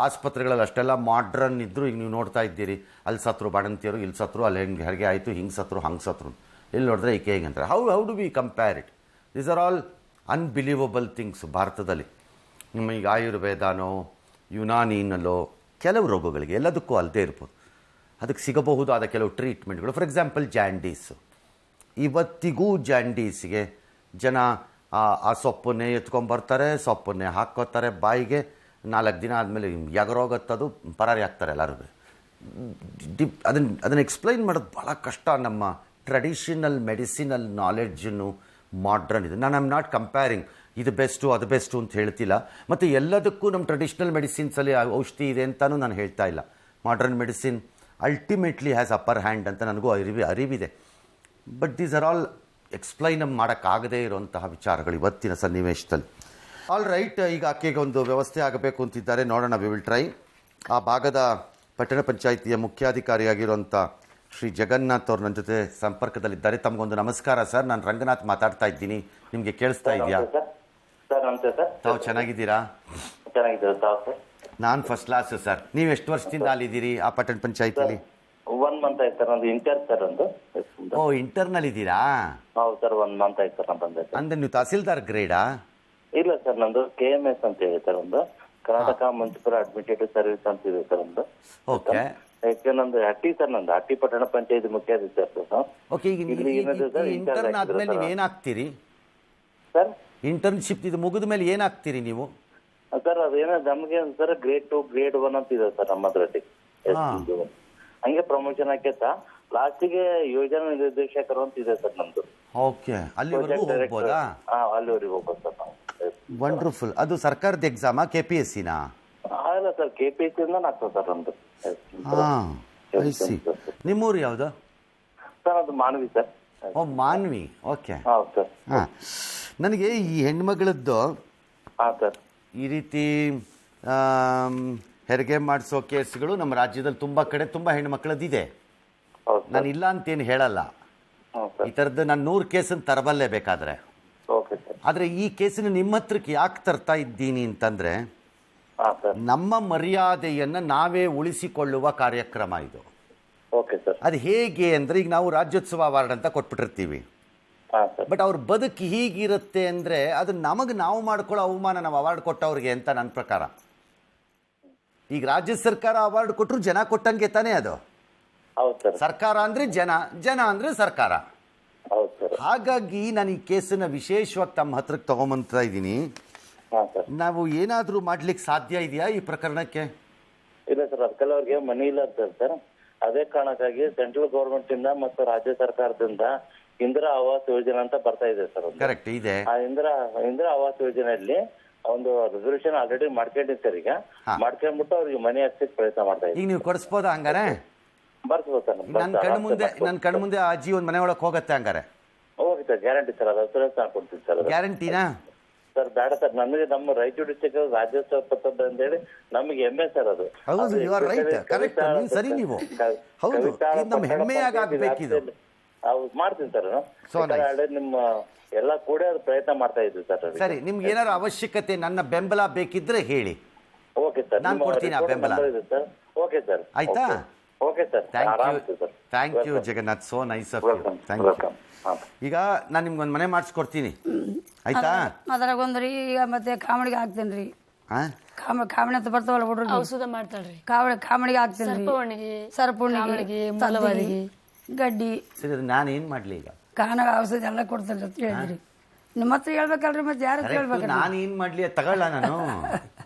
ಆಸ್ಪತ್ರೆಗಳಲ್ಲಿ ಅಷ್ಟೆಲ್ಲ ಮಾಡ್ರನ್ ಇದ್ದರೂ ಈಗ ನೀವು ನೋಡ್ತಾ ಇದ್ದೀರಿ, ಅಲ್ಲಿ ಸತ್ರು ಬಾಣಂತಿಯರು, ಇಲ್ಲಿ ಸತ್ರು, ಅಲ್ಲಿ ಹೆರಿಗೆ ಆಯಿತು, ಹಿಂಗೆ ಸತ್ರು, ಹಂಗೆ ಸತ್ರು. ಇಲ್ಲಿ ನೋಡಿದ್ರೆ ಈಕೆ ಹೇಗೆ ಅಂತಾರೆ. How do we compare it? These are all unbelievable things. ಭಾರತದಲ್ಲಿ ನಿಮ್ಮ ಈಗ ಆಯುರ್ವೇದನೋ ಯುನಾನಿನಲ್ಲೋ ಕೆಲವು ರೋಗಗಳಿಗೆ ಎಲ್ಲದಕ್ಕೂ ಅಲ್ಲದೆ ಇರ್ಬೋದು, ಅದಕ್ಕೆ ಸಿಗಬಹುದಾದ ಕೆಲವು ಟ್ರೀಟ್ಮೆಂಟ್ಗಳು. For example jaundice. ಇವತ್ತಿಗೂ ಜಾಂಡೀಸ್ಗೆ ಜನ ಆ ಸೊಪ್ಪನ್ನೇ ಎತ್ಕೊಂಬರ್ತಾರೆ, ಸೊಪ್ಪನ್ನೇ ಹಾಕ್ಕೋತಾರೆ ಬಾಯಿಗೆ. 4 ದಿನ ಆದಮೇಲೆ ಯಗರೋಗತ್ತದು ಪರಾರಿ ಆಗ್ತಾರೆ ಎಲ್ಲರೂ. ಅದನ್ನು ಎಕ್ಸ್ಪ್ಲೈನ್ ಮಾಡೋದು ಭಾಳ ಕಷ್ಟ. ನಮ್ಮ ಟ್ರೆಡಿಷನಲ್ ಮೆಡಿಸಿನಲ್ ನಾಲೆಡ್ಜನ್ನು ಮಾಡ್ರನ್ ಇದೆ. ನಾನು ಐಮ್ ನಾಟ್ ಕಂಪೇರಿಂಗ್ ಇದು ಬೆಸ್ಟು ಅದು ಬೆಸ್ಟು ಅಂತ ಹೇಳ್ತಿಲ್ಲ. ಮತ್ತು ಎಲ್ಲದಕ್ಕೂ ನಮ್ಮ ಟ್ರೆಡಿಷ್ನಲ್ ಮೆಡಿಸಿನ್ಸಲ್ಲಿ ಔಷಧಿ ಇದೆ ಅಂತಲೂ ನಾನು ಹೇಳ್ತಾ ಇಲ್ಲ. Modern medicine ultimately has upper hand ಅಂತ ನನಗೂ ಅರಿವಿದೆ. But these are all explain ಮಾಡೋಕ್ಕಾಗದೇ ಇರುವಂತಹ ವಿಚಾರಗಳು ಇವತ್ತಿನ ಸನ್ನಿವೇಶದಲ್ಲಿ. ಆಲ್ ರೈಟ್, ಈಗ ಆಕೆಗೆ ಒಂದು ವ್ಯವಸ್ಥೆ ಆಗಬೇಕು ಅಂತಿದ್ದಾರೆ, ನೋಡೋಣ, ವಿ ವಿಲ್ ಟ್ರೈ. ಆ ಭಾಗದ ಪಟ್ಟಣ ಪಂಚಾಯಿತಿಯ ಮುಖ್ಯಾಧಿಕಾರಿಯಾಗಿರುವಂಥ ಶ್ರೀ ಜಗನ್ನಾಥ್ ಅವ್ರು ನನ್ನ ಜೊತೆ ಸಂಪರ್ಕದಲ್ಲಿದ್ದಾರೆ. ತಮಗೊಂದು ನಮಸ್ಕಾರ ಸರ್, ನಾನು ರಂಗನಾಥ್ ಮಾತಾಡ್ತಾ ಇದ್ದೀನಿ. ನಿಮಗೆ ಕೇಳಿಸ್ತಾ ಇದೆಯಾ? ಸರ್ ನಮಸ್ತೆ ಸರ್. ತಾವು ಚೆನ್ನಾಗಿದ್ದೀರಾ? ಚೆನ್ನಾಗಿದ್ದೀರಾ ತಾವು ಸರ್? ನಾನು ಫಸ್ಟ್ ಕ್ಲಾಸ್ ಸರ್. ನೀವು ಎಷ್ಟು ವರ್ಷದಿಂದ ಅಲ್ಲಿದ್ದೀರಿ ಆ ಪಟ್ಟಣ ಪಂಚಾಯಿತಿಲಿ? 1 ಮಂತ್ ಆಯ್ತು ಸರ್. ಒಂದು ಇಂಟರ್ ಸರ್ ಒಂದು. ಓ, ಇಂಟರ್ನಲ್ ಇದ್ದೀರಾ? ಹೌದು ಸರ್, 1 ಮಂತ್ ಆಯ್ತು ಸರ್ ನಾನು ಬಂದೈತೆ. ಅಂದರೆ ನೀವು ತಹಸೀಲ್ದಾರ್ ಗ್ರೇಡಾ? ಇಲ್ಲ ಸರ್, ನಂದು KMS ಅಂತ ಹೇಳಿ ಸರ್, ಒಂದು ಕರ್ನಾಟಕ ಮುನ್ಸಿಪಲ್ ಅಡ್ಮಿನಿಸ್ಟ್ರೇಟಿವ್ ಸರ್ವಿಸ್ ಅಂತ ಇದೆ ಸರ್ ಒಂದು. ಓಕೆ. ಯಾಕೆ ನಂದು ಹಟ್ಟಿ ಸರ್, ನಂದು ಹಟ್ಟಿ ಪಟ್ಟಣ ಪಂಚಾಯತಿ ಮುಖ್ಯಾಧಿಕಾರಿ ಸರ್. ಓಕೆ, ಈಗ ಇಂಟರ್ನ್ ಆದ್ಮೇಲೆ ನೀವು ಏನಾಗ್ತೀರಿ ಸರ್? ಇಂಟರ್ನ್ಶಿಪ್ ಇದು ಮುಗಿದ ಮೇಲೆ ಏನಾಗ್ತೀರಿ ನೀವು? ಸರ್ ಅದೇನೋ ನಮಗೆ ಸರ್ ಗ್ರೇಡ್ 2 ಗ್ರೇಡ್ 1 ಅಂತ ಇದೆ ಸರ್ ನಮ್ಮದ್ರಲ್ಲಿ. ಹಂಗೆ ಪ್ರಮೋಷನ್ ಆಕೇತ ಲಾಸ್ಟಿಗೆ ಯೋಜನಾ ನಿರ್ದೇಶಕರು ಅಂತ ಇದೆ ಸರ್ ನಮ್ದು. ಓಕೆ, ಅಲ್ಲಿವರೆಗೂ ಹೋಗ್ಬೋದಾ? ಅಲ್ಲಿವರೆಗೆ ಹೋಗ್ಬೋದು ಸರ್ ನಾವು. ವಂಡರ್ಫುಲ್. ಅದು ಸರ್ಕಾರದ ಎಕ್ಸಾಮಾ KPSCನಾ? ಇಲ್ಲ ಸರ್, KPSC ಇಂದ ಆಗ್ತದೆ ಸರ್ ನಮ್ದು. ಹಾಂ, ಐ ಸಿ. ನಿಮ್ಮೂರು ಯಾವುದು ಸರ್? ಅದು ಮಾನವಿ ಸರ್. ಓ, ಮಾನ್ವಿ. ಓಕೆ. ಹೌದು ಸರ್. ಹಾಂ, ನನಗೆ ಈ ಹೆಣ್ಮಗಳದ್ದು ಹಾಂ ಸರ್. ಈ ರೀತಿ ಹೆರಿಗೆ ಮಾಡಿಸೋ ಕೇಸ್ಗಳು ನಮ್ಮ ರಾಜ್ಯದಲ್ಲಿ ತುಂಬ ಕಡೆ ತುಂಬ ಹೆಣ್ಮಕ್ಳದ್ದಿದೆ. ಹೌದು ನಾನು ಇಲ್ಲ ಅಂತೇನು ಹೇಳಲ್ಲ. ಹೌದು ಸರ್. ಈ ಥರದ್ದು ನಾನು 100 ಕೇಸನ್ನು ತರಬಲ್ಲೆ ಬೇಕಾದರೆ. Okay sir. ಆದರೆ ಈ ಕೇಸನ್ನು ನಿಮ್ಮ ಹತ್ರಕ್ಕೆ ಯಾಕೆ ತರ್ತಾ ಇದ್ದೀನಿ ಅಂತಂದರೆ, ಹಾಂ ಸರ್. ನಮ್ಮ ಮರ್ಯಾದೆಯನ್ನು ನಾವೇ ಉಳಿಸಿಕೊಳ್ಳುವ ಕಾರ್ಯಕ್ರಮ ಇದು. Okay sir. ಅದು ಹೇಗೆ ಅಂದರೆ, ಈಗ ನಾವು ರಾಜ್ಯೋತ್ಸವ ಅವಾರ್ಡ್ ಅಂತ ಕೊಟ್ಬಿಟ್ಟಿರ್ತೀವಿ. ಹಾಂ ಸರ್. ಬಟ್ ಅವ್ರ ಬದುಕು ಹೀಗಿರುತ್ತೆ ಅಂದರೆ ಅದು ನಮಗೆ ನಾವು ಮಾಡ್ಕೊಳ್ಳೋ ಅವಮಾನ ನಾವು ಅವಾರ್ಡ್ ಕೊಟ್ಟವ್ರಿಗೆ ಅಂತ ನನ್ನ ಪ್ರಕಾರ. ಈಗ ರಾಜ್ಯ ಸರ್ಕಾರ ಅವಾರ್ಡ್ ಕೊಟ್ಟರು ಜನ ಕೊಟ್ಟಂಗೆ ತಾನೇ ಅದು. ಹೌದು ಸರ್. ಸರ್ಕಾರ ಅಂದರೆ ಜನ, ಜನ ಅಂದರೆ ಸರ್ಕಾರ. ಹೌದು ಸರ್. ಹಾಗಾಗಿ ನಾನು ಈ ಕೇಸನ್ನು ವಿಶೇಷವಾಗಿ ತಮ್ಮ ಹತ್ರಕ್ಕೆ ತೊಗೊಂಬಂತ ಇದ್ದೀನಿ. ಹಾಂ ಸರ್. ನಾವು ಏನಾದರೂ ಮಾಡ್ಲಿಕ್ಕೆ ಸಾಧ್ಯ ಇದೆಯಾ ಈ ಪ್ರಕರಣಕ್ಕೆ? ಇಲ್ಲ ಸರ್, ಅದಕ್ಕೆಲ್ಲ ಅವ್ರಿಗೆ ಮನಿ ಇಲ್ಲ ಸರ್. ಅದೇ ಕಾರಣಕ್ಕಾಗಿ ಸೆಂಟ್ರಲ್ ಗೌರ್ಮೆಂಟ್ ಇಂದ ಮತ್ತು ರಾಜ್ಯ ಸರ್ಕಾರದಿಂದ ಇಂದಿರಾ ಆವಾಸ್ ಯೋಜನೆ ಅಂತ ಬರ್ತಾ ಇದೆ ಸರ್. ಕರೆಕ್ಟ್ ಇದೆ. ಆ ಇಂದಿರಾ ಆವಾಸ್ ಯೋಜನೆಯಲ್ಲಿ ಒಂದು ರೆಸಲ್ಯೂಷನ್ ಆಲ್ರೆಡಿ ಮಾಡ್ಕೊಂಡಿದ್ದು ಸರ್. ಈಗ ಮಾಡ್ಕೊಂಡ್ಬಿಟ್ಟು ಅವ್ರಿಗೆ ಮನೆ ಹಾಕ್ಸಕ್ಕೆ ಪ್ರಯತ್ನ ಮಾಡ್ತಾ ಇದ್ದೀವಿ. ಈಗ ನೀವು ಕೊಡಿಸ್ಬೋದಾ ಹಂಗಾರೆ? ಬರ್ಸ್ಬೋದು ಸರ್. ನನ್ನ ಕಣ್ಣು ಮುಂದೆ ಆ ಅಜ್ಜಿ ಒಂದು ಮನೆ ಒಳಗೆ ಹೋಗುತ್ತೆ ಹಂಗಾರೆ? ಹೋಗಿ ಸರ್, ಗ್ಯಾರಂಟಿ ಸರ್. ಅದು ಅಸುರೆನ್ಸ್ ಹಾಕೊಡ್ತೀವಿ ಸರ್. ಗ್ಯಾರಂಟಿನಾ ಸರ್? ಬೇಡ ಸರ್, ನಮಗೆ ನಮ್ಮ ರಾಯಚೂರು ಡಿಸ್ಟಿಕ್ ರಾಜ್ಯೋತ್ಸವ ಪತ್ತದ ಅಂತೇಳಿ ನಮಗೆ ಹೆಮ್ಮೆ ಸರ್. ಅದು ಹೌದು, ಯು ಆರ್ ರೈಟ್, ಕರೆಕ್ಟ್, ನೀವು ಸರಿ. ನೀವು ಹೌದು, ಇದು ನಮ್ಮ ಹೆಮ್ಮೆಯಾಗಿ ಆಗ್ಬೇಕಿದು. ಮಾಡ್ತೀನಿ ಸರ್. ನಿಮ್ಮ ಎಲ್ಲ ಕೂಡ ಪ್ರಯತ್ನ ಮಾಡ್ತಾ ಇದ್ವಿ ಸರ್. ಸರಿ, ನಿಮ್ಗೆ ಏನಾದ್ರು ಅವಶ್ಯಕತೆ, ನನ್ನ ಬೆಂಬಲ ಬೇಕಿದ್ರೆ ಹೇಳಿ. ಓಕೆ ಸರ್, ನಾನು ಕೊಡ್ತೀನಿ ಆ ಬೆಂಬಲ. ಓಕೆ ಸರ್, ಆಯ್ತಾ? Okay sir. Thank you Jagannath, so nice of you. Thank you. ಈಗ ನಾನು ನಿಮ್ಗೊಂದು ಮನೆ ಮಾಡಿಸ್ಕೊಡ್ತೀನಿ, ಆಯ್ತಾ? ಅದ್ರಾಗ ಒಂದ್ರಿ ಈಗ ಮತ್ತೆ ಕಾಮಣಿಗೆ ಹಾಕ್ತೇನೆ ರೀ. ಕಾಮಣಿ ಅಂತ ಬರ್ತಾವಲ್ಲ ಹುಡ್ರಿ, ಔಷಧ ಮಾಡ್ತಾಳ್ರಿ. ಕಾಮಣಿಗೆ ಹಾಕ್ತೇನೆ, ಸರ್ಪುಣಿಗೆ, ಮಲಬಾರಿಗೆ, ಗಡ್ಡಿ. ಸರಿ, ಅದು ನಾನು ಏನು ಮಾಡಲಿ ಈಗ? ಕಾನಾಗ ಔಷಧ ಎಲ್ಲ ಕೊಡ್ತೇನೆ ಅಂತ ಹೇಳಿದ್ರಿ. ನಿಮ್ಮ ಹತ್ರ ಹೇಳ್ಬೇಕಲ್ರಿ, ಮತ್ತೆ ಯಾರು ಕೇಳ್ಬೇಕು? ನಾನು ಏನು ಮಾಡಲಿ, ತಗೊಳ್ಳ ನಾನು?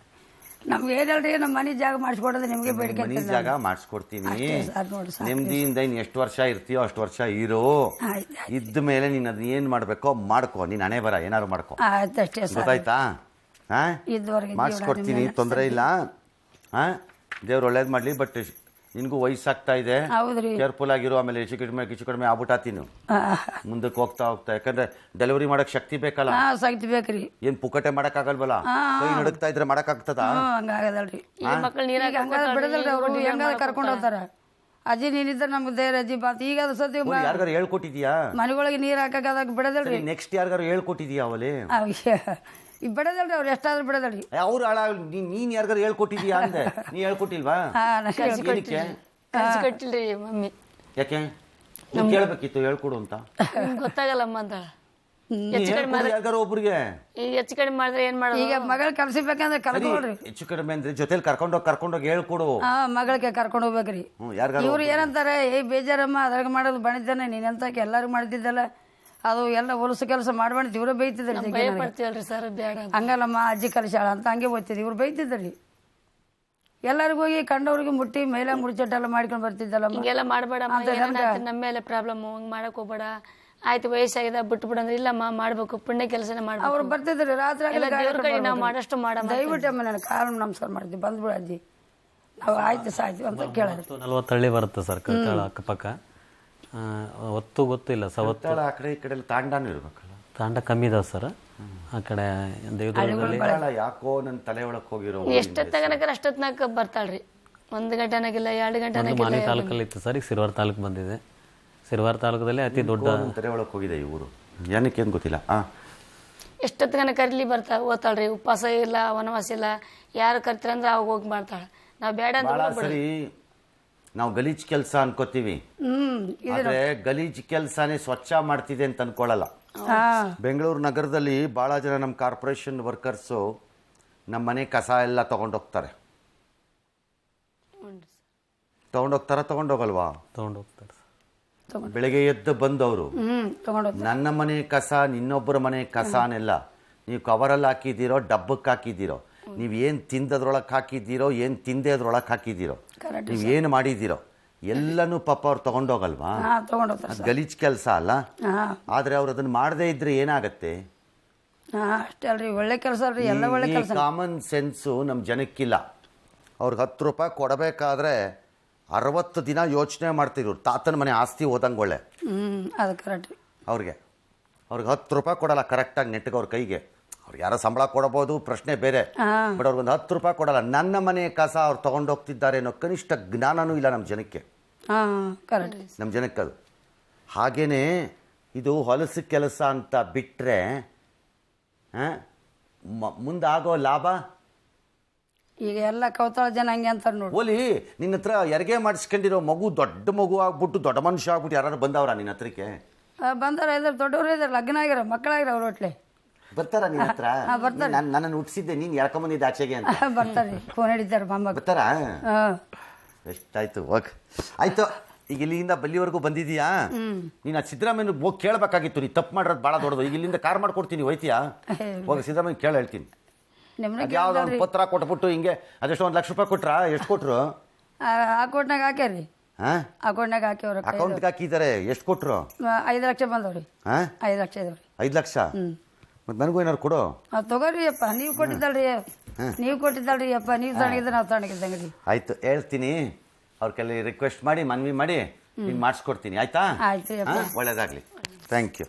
ನಮ್ಗೆ ಏನಲ್ರಿ, ನಮ್ಮ ಮನೆ ಜಾಗ ಮಾಡಿಸ್ಕೊಡೋದು ನಿಮಗೆ ಬೇಡಿಕೆ. ಮನೆ ಜಾಗ ಮಾಡಿಸ್ಕೊಡ್ತೀನಿ. ನೆಮ್ಮದಿಯಿಂದ ಇನ್ನು ಎಷ್ಟು ವರ್ಷ ಇರ್ತೀಯೋ ಅಷ್ಟು ವರ್ಷ ಇರೋ. ಇದ್ದ ಮೇಲೆ ನೀನು ಅದನ್ನ ಏನು ಮಾಡಬೇಕೋ ಮಾಡ್ಕೋ, ನೀನು ಹಣೆ ಬರ ಏನಾದ್ರು ಮಾಡ್ಕೋ, ಆಯ್ತಷ್ಟೇ ಸರ್. ಗೊತ್ತಾಯ್ತಾ? ಮಾಡಿಸ್ಕೊಡ್ತೀನಿ, ತೊಂದರೆ ಇಲ್ಲ. ದೇವ್ರು ಒಳ್ಳೇದು ಮಾಡಲಿ. ಬಟ್ ನಿನಗೂ ವಯಸ್ಸಾಗ್ತಾ ಇದೆ, ಕೇರ್ಫುಲ್ ಆಗಿರೋ. ಆಮೇಲೆ ಹೆಚ್ಚು ಕಡಿಮೆ ಆಗ್ಬಿಟ್ಟಾತೀನಿ ಮುಂದಕ್ಕೆ ಹೋಗ್ತಾ. ಯಾಕಂದ್ರೆ ಡೆಲಿವರಿ ಮಾಡಕ್ ಶಕ್ತಿ ಬೇಕಲ್ಲ? ಶಕ್ತಿ ಬೇಕ್ರಿ. ಏನ್ ಪುಕ್ಕಟೆ ಮಾಡಕ್ ಆಗಲ್ವಲ್ಲ? ಕೈ ನಡುಕ್ತಾ ಇದ್ರೆ ಮಾಡಕ್ ಆಗ್ತದ? ಹಂಗಾಗದಲ್ರಿ. ಬಿಡದಲ್ರಿ, ಅವ್ರು ಹೆಂಗಾದ್ರೆ ಕರ್ಕೊಂಡು ಹೋಗ್ತಾರ. ಅಜ್ಜಿ ನೀನಿದ್ರೆ ನಮ್ಗೆ ಧೈರ್ಯ ಅಜ್ಜಿ ಬಾತ್. ಈಗ ಅದು ಸತಿ ಯಾರಿಗಾರು ಹೇಳ್ಕೊಟ್ಟಿದ್ಯಾ? ಮನೆಗೊಳಗೆ ನೀರ್ ಹಾಕಕ್ ಅದಾಗ ಬಿಡದಲ್ರಿ. ನೆಕ್ಸ್ಟ್ ಯಾರಿಗಾರು ಹೇಳ್ಕೊಟ್ಟಿದ್ಯಾ ಅವಲೇ? ಈಗ ಬಿಡದಲ್ರಿ, ಅವ್ರು ಎಷ್ಟಾದ್ರೂ ಬಿಡದಲ್ರಿ. ಅವ್ರು ನೀನ್ ಯಾರಿಗಾರು ಹೇಳ್ಕೊಟ್ಟಿದ್ಯಾ ಅಂದೆ? ನೀ ಹೇಳ್ಕೊಟ್ಟಿಲ್ವಾ? ಕಟ್ಟಿಲ್ರಿ ಮಮ್ಮಿ. ಯಾಕೆ ಕೇಳ್ಬೇಕಿತ್ತು ಹೇಳ್ಕೊಡು ಅಂತ? ಗೊತ್ತಾಗಲ್ಲಮ್ಮ ಅಂತ ಯಾರಿಗಾರು ಒಬ್ರಿಗೆ ಈಗ ಹೆಚ್ಚು ಕಡಿಮೆ ಮಾಡಿದ್ರೆ ಏನ್ ಮಾಡೋದು? ಈಗ ಮಗಳ ಕಲ್ಸಿಬೇಕಂದ್ರೆ ಕರ್ಕೊಂಡ್ರಿ. ಹೆಚ್ಚು ಕಡಿಮೆ ಅಂದ್ರೆ ಜೊತೆಲಿ ಕರ್ಕೊಂಡೋಗಿ ಹೇಳ್ಕೊಡು. ಮಗಳಿಗೆ ಕರ್ಕೊಂಡು ಹೋಗ್ಬೇಕ್ರಿ. ಇವ್ರು ಏನಂತಾರೆ, ಬೇಜಾರಮ್ಮ ಅದ್ರಾಗ ಮಾಡೋದು ಬಣಿತಾನೆ, ನೀನಂತ ಎಲ್ಲಾರು ಮಾಡ್ತಿದ್ದಲ್ಲ, ಅದು ಎಲ್ಲ ಹೊಲಸು ಕೆಲಸ ಮಾಡ್ಬಾರ್ದು ಇವ್ರೇ ಬೈತಿದ್ರಿ. ಬರ್ತೀವಲ್ರಿ ಸರ್, ಬೇಡ ಹಂಗಲ್ಲಮ್ಮ ಅಜ್ಜಿ ಕಲಿಸಾಳ ಅಂತ ಹಂಗೆ ಓದ್ತಿದ್ವಿ. ಇವ್ರು ಬೈತಿದ್ರಿ. ಎಲ್ಲರಿಗೂ ಹೋಗಿ ಕಂಡವ್ರಿಗೆ ಮುಟ್ಟಿ ಮೇಲೆ ಮುಡಿಚಟ್ಟೆಲ್ಲ ಮಾಡ್ಕೊಂಡು ಬರ್ತಿದ್ದಲ್ಲ. ಹಿಂಗೆಲ್ಲ ಮಾಡಬೇಡ, ನಮ್ಮ ಮೇಲೆ ಪ್ರಾಬ್ಲಮ್, ಹಂಗೆ ಮಾಡಕ್ ಹೋಗ್ಬೇಡ. ಆಯ್ತು ವಯಸ್ಸಾಗಿದೆ ಬಿಟ್ಟು ಬಿಡಂದ್ರೆ, ಇಲ್ಲಮ್ಮ ಮಾಡ್ಬೇಕು, ಪುಣ್ಯ ಕೆಲಸನೇ ಮಾಡ್ಬೇಕು. ಅವ್ರು ಬರ್ತಿದ್ರಿ ರಾತ್ರಿ. ನಾವು ಮಾಡಷ್ಟು ಮಾಡ. ದಯವಿಟ್ಟು ಅಮ್ಮ ನಾನು ಕಾಲು ನಮಸ್ಕಾರ ಮಾಡ್ತೀವಿ, ಬಂದ್ಬಿಡು ಅಜ್ಜಿ, ಅವು ಆಯ್ತು ಸಾಯ್ತು ಅಂತ ಕೇಳಿದ್ರು. 40 ಹಳ್ಳಿ ಬರುತ್ತೆ ಸರ್ ಕರ್ತಾಳ ಅಕ್ಕಪಕ್ಕ. ಒತ್ತು ಗೊತ್ತಿಲ್ಲ ಸರ್. ಒತ್ತು ಆ ಕಡೆ ಈ ಕಡೆ ತಾಂಡಾನು ಇರ್ಬೇಕಲ್ಲ. ತಾಂಡ ಕಮ್ಮಿ ಇದಾವೆ ಸರ್ ಆ ಕಡೆ ದೇವದುರ್ಗದಲ್ಲಿ. ಯಾಕೋ ನನ್ನ ತಲೆ ಒಳಗೆ ಹೋಗಿರೋ ಎಷ್ಟೊತ್ತಾಗನಕ ಅಷ್ಟೊತ್ನಾಗ ಬರ್ತಾಳ್ರಿ. 1 ಗಂಟೆನಾಗಿಲ್ಲ 2 ಗಂಟೆನಾಗಿಲ್ಲ. ಮಾನ್ವಿ ತಾಲೂಕಲ್ಲಿ ಇತ್ತು ಸರ್, ಈಗ ಸಿರ್ವಾರ ತಾಲೂಕು ಬಂದಿದೆ. ಸಿರ್ವಾರ ತಾಲೂಕದಲ್ಲಿ ಅತಿ ದೊಡ್ಡ ತಲೆ ಒಳಗೆ ಹೋಗಿದೆ ಈ ಊರು, ಏನಕ್ಕೆ ಏನು ಗೊತ್ತಿಲ್ಲ. ಎಷ್ಟೊತ್ತಗನ ಕರಿಲಿ ಓದ್ತಾಳ್ರಿ. ಉಪವಾಸ ಇಲ್ಲ, ವನವಾಸ ಇಲ್ಲ, ಯಾರು ಕರಿತಾರಂದ್ರೆ ಅವಾಗ ಹೋಗಿ ಮಾಡ್ತಾಳೆ. ನಾವು ಬೇಡ ಭಾಳ ಅಂತ ಸರಿ ನಾವು ಗಲೀಜ್ ಕೆಲಸ ಅನ್ಕೋತೀವಿ, ಆದ್ರೆ ಗಲೀಜ್ ಕೆಲಸನೇ ಸ್ವಚ್ಛ ಮಾಡ್ತಿದೆ ಅಂತ ಅನ್ಕೊಳ್ಳಲ್ಲ. ಬೆಂಗಳೂರು ನಗರದಲ್ಲಿ ಭಾಳ ಜನ ನಮ್ಮ ಕಾರ್ಪೊರೇಷನ್ ವರ್ಕರ್ಸು ನಮ್ಮ ಮನೆ ಕಸ ಎಲ್ಲ ತಗೊಂಡೋಗ್ತಾರೆ. ತಗೊಂಡೋಗಲ್ವಾ? ತೊಗೊಂಡೋಗ್ತಾರೆ. ಬೆಳಗ್ಗೆ ಎದ್ದು ಬಂದವರು ನನ್ನ ಮನೆ ಕಸ ಇನ್ನೊಬ್ಬರ ಮನೆ ಕಸನೆಲ್ಲ ನೀವು ಕವರಲ್ಲಿ ಹಾಕಿದ್ದೀರೋ, ಡಬ್ಬಕ್ಕೆ ಹಾಕಿದ್ದೀರೋ, ನೀವು ಏನು ತಿಂದದ್ರೊಳಗೆ ಹಾಕಿದ್ದೀರೋ, ಏನು ತಿಂದೆ ಅದ್ರೊಳಗೆ ಹಾಕಿದ್ದೀರೋ, ನೀವು ಏನು ಮಾಡಿದ್ದೀರೋ ಎಲ್ಲನೂ ಪಾಪ ಅವ್ರು ತಗೊಂಡೋಗಲ್ವಾ? ಅದು ಗಲೀಜ್ ಕೆಲಸ ಅಲ್ಲ. ಆದರೆ ಅವ್ರು ಅದನ್ನು ಮಾಡದೇ ಇದ್ರೆ ಏನಾಗತ್ತೆ? ಅಷ್ಟೇ ಅಲ್ರಿ, ಒಳ್ಳೆ ಕೆಲಸ ಅಲ್ರಿ, ಎಲ್ಲ ಒಳ್ಳೆ ಕೆಲಸ. ಕಾಮನ್ ಸೆನ್ಸು ನಮ್ಮ ಜನಕ್ಕಿಲ್ಲ. ಅವ್ರಿಗೆ 10 ರೂಪಾಯಿ ಕೊಡಬೇಕಾದ್ರೆ 60 ದಿನ ಯೋಚನೆ ಮಾಡ್ತಿದ್ರು. ತಾತನ ಮನೆ ಆಸ್ತಿ ಓದಂಗೆ ಒಳ್ಳೆ. ಅದು ಕರೆಕ್ಟ್. ಅವ್ರಿಗೆ 10 ರೂಪಾಯಿ ಕೊಡಲ್ಲ ಕರೆಕ್ಟಾಗಿ ನೆಟ್ಟಿಗೆ ಅವ್ರ ಕೈಗೆ. ಅವ್ರಿಗೆ ಯಾರೋ ಸಂಬಳ ಕೊಡಬಹುದು, ಪ್ರಶ್ನೆ ಬೇರೆ. ಬಟ್ ಅವ್ರಿಗೊಂದು 10 ರೂಪಾಯಿ ಕೊಡಲ್ಲ. ನನ್ನ ಮನೆ ಕಸ ಅವ್ರು ತೊಗೊಂಡೋಗ್ತಿದ್ದಾರೆ ಅನ್ನೋ ಕನಿಷ್ಠ ಜ್ಞಾನನೂ ಇಲ್ಲ ನಮ್ಮ ಜನಕ್ಕೆ. ಕರೆಕ್ಟ್. ನಮ್ಮ ಜನಕ್ಕೆ ಅದು ಹಾಗೇನೆ. ಇದು ಹೊಲಸು ಕೆಲಸ ಅಂತ ಬಿಟ್ಟರೆ ಮುಂದಾಗೋ ಲಾಭ ಈಗ ಎಲ್ಲ ಕೌತಾಳ ಜನ ಹಂಗೆ ಅಂತಾರೆ ನೋಡಿ. ಓಲಿ, ನಿನ್ನ ಹತ್ರ ಹೆರಿಗೆ ಮಾಡಿಸ್ಕೊಂಡಿರೋ ಮಗು ದೊಡ್ಡ ಮಗು ಆಗ್ಬಿಟ್ಟು ದೊಡ್ಡ ಮನುಷ್ಯ ಆಗ್ಬಿಟ್ಟು ಯಾರು ಬಂದವ್ರ ನಿನ್ನ ಹತ್ರಕ್ಕೆ? ಬಂದಾರ ಇದಾರೆ, ದೊಡ್ಡವರು ಇದಾರೆ, ಲಗ್ನ ಆಗಿರೋ ಮಕ್ಕಳಾಗಿರೋ ಅವ್ರ ಒಟ್ಲೆ ಬರ್ತಾರ ನಿನ್ನ ಹತ್ರ? ನನ್ನನ್ನು ಹುಟ್ಟಿಸಿದ್ದೆ ನೀನು ಎಳ್ಕೊಂಬಂದಿದ್ದೆ ಆಚೆಗೆ ಅಂತ. ಬರ್ತಾರೆ, ಫೋನ್ ಹಿಡಿತಾರೆ ಮೊಮ್ಮಗ. ಬರ್ತಾರಾ? ಎಷ್ಟಾಯ್ತು, ಓಕೆ ಆಯ್ತು. ಈಗ ಇಲ್ಲಿಂದ ಬಲ್ಲಿವರೆಗೂ ಬಂದಿದೀಯಾ? ನೀನು ಆ ಸಿದ್ದರಾಮಯ್ಯ ಹೋಗಿ ಕೇಳಬೇಕಾಗಿತ್ತು. ನೀ ತಪ್ಪು ಮಾಡಿರೋದು ಭಾಳ ದೊಡ್ಡದು. ಈಗ ಇಲ್ಲಿಂದ ಕಾರ್ ಮಾಡ್ಕೊಡ್ತೀನಿ, ಹೋಯ್ತೀಯಾ? ಹೋಗಿ ಸಿದ್ದರಾಮಯ್ಯ ಕೇಳ ಹೇಳ್ತೀನಿ. ಯಾವ್ದೋ ಒಂದು ಪತ್ರ ಕೊಟ್ಬಿಟ್ಟು ಹಿಂಗೆ ಅದೆಷ್ಟು 1 ಲಕ್ಷ ರೂಪಾಯಿ ಕೊಟ್ರ? ಎಷ್ಟು ಕೊಟ್ರು? ಅಕೌಂಟ್ನಾಗ ಹಾಕ್ಯಾರಿ. ಅಕೌಂಟ್ನಾಗ ಹಾಕ್ಯವ್ರ. ಅಕೌಂಟ್ಗೆ ಹಾಕಿದ್ದಾರೆ. ಎಷ್ಟು ಕೊಟ್ರು? 5 ಲಕ್ಷ ಬಂದವ್ರಿ. 5 ಲಕ್ಷ ಇದಾವ್ರಿ. 5 ಲಕ್ಷ? ಮತ್ತೆ ನನಗೂ ಏನಾರು ಕೊಡು. ತಗೋರಿ ಅಪ್ಪ, ನೀವು ಕೊಟ್ಟಿದ್ದಲ್ರಿ, ನೀವು ಕೊಟ್ಟಿದ್ದಲ್ರಿ ಅಪ್ಪ, ನೀವು ತಗೊಂಡಿದ್ದ ನಾವು ತಗೊಂಡಿದ್ದಂಗ್ರಿ. ಆಯ್ತು, ಹೇಳ್ತೀನಿ. ಅವ್ರ ಕೈಲಿ ರಿಕ್ವೆಸ್ಟ್ ಮಾಡಿ ಮನವಿ ಮಾಡಿ ನಿಂಗೆ ಮಾಡಿಸ್ಕೊಡ್ತೀನಿ. ಆಯ್ತಾ? ಆಯ್ತು. ಒಳ್ಳೇದಾಗ್ಲಿ. Thank you.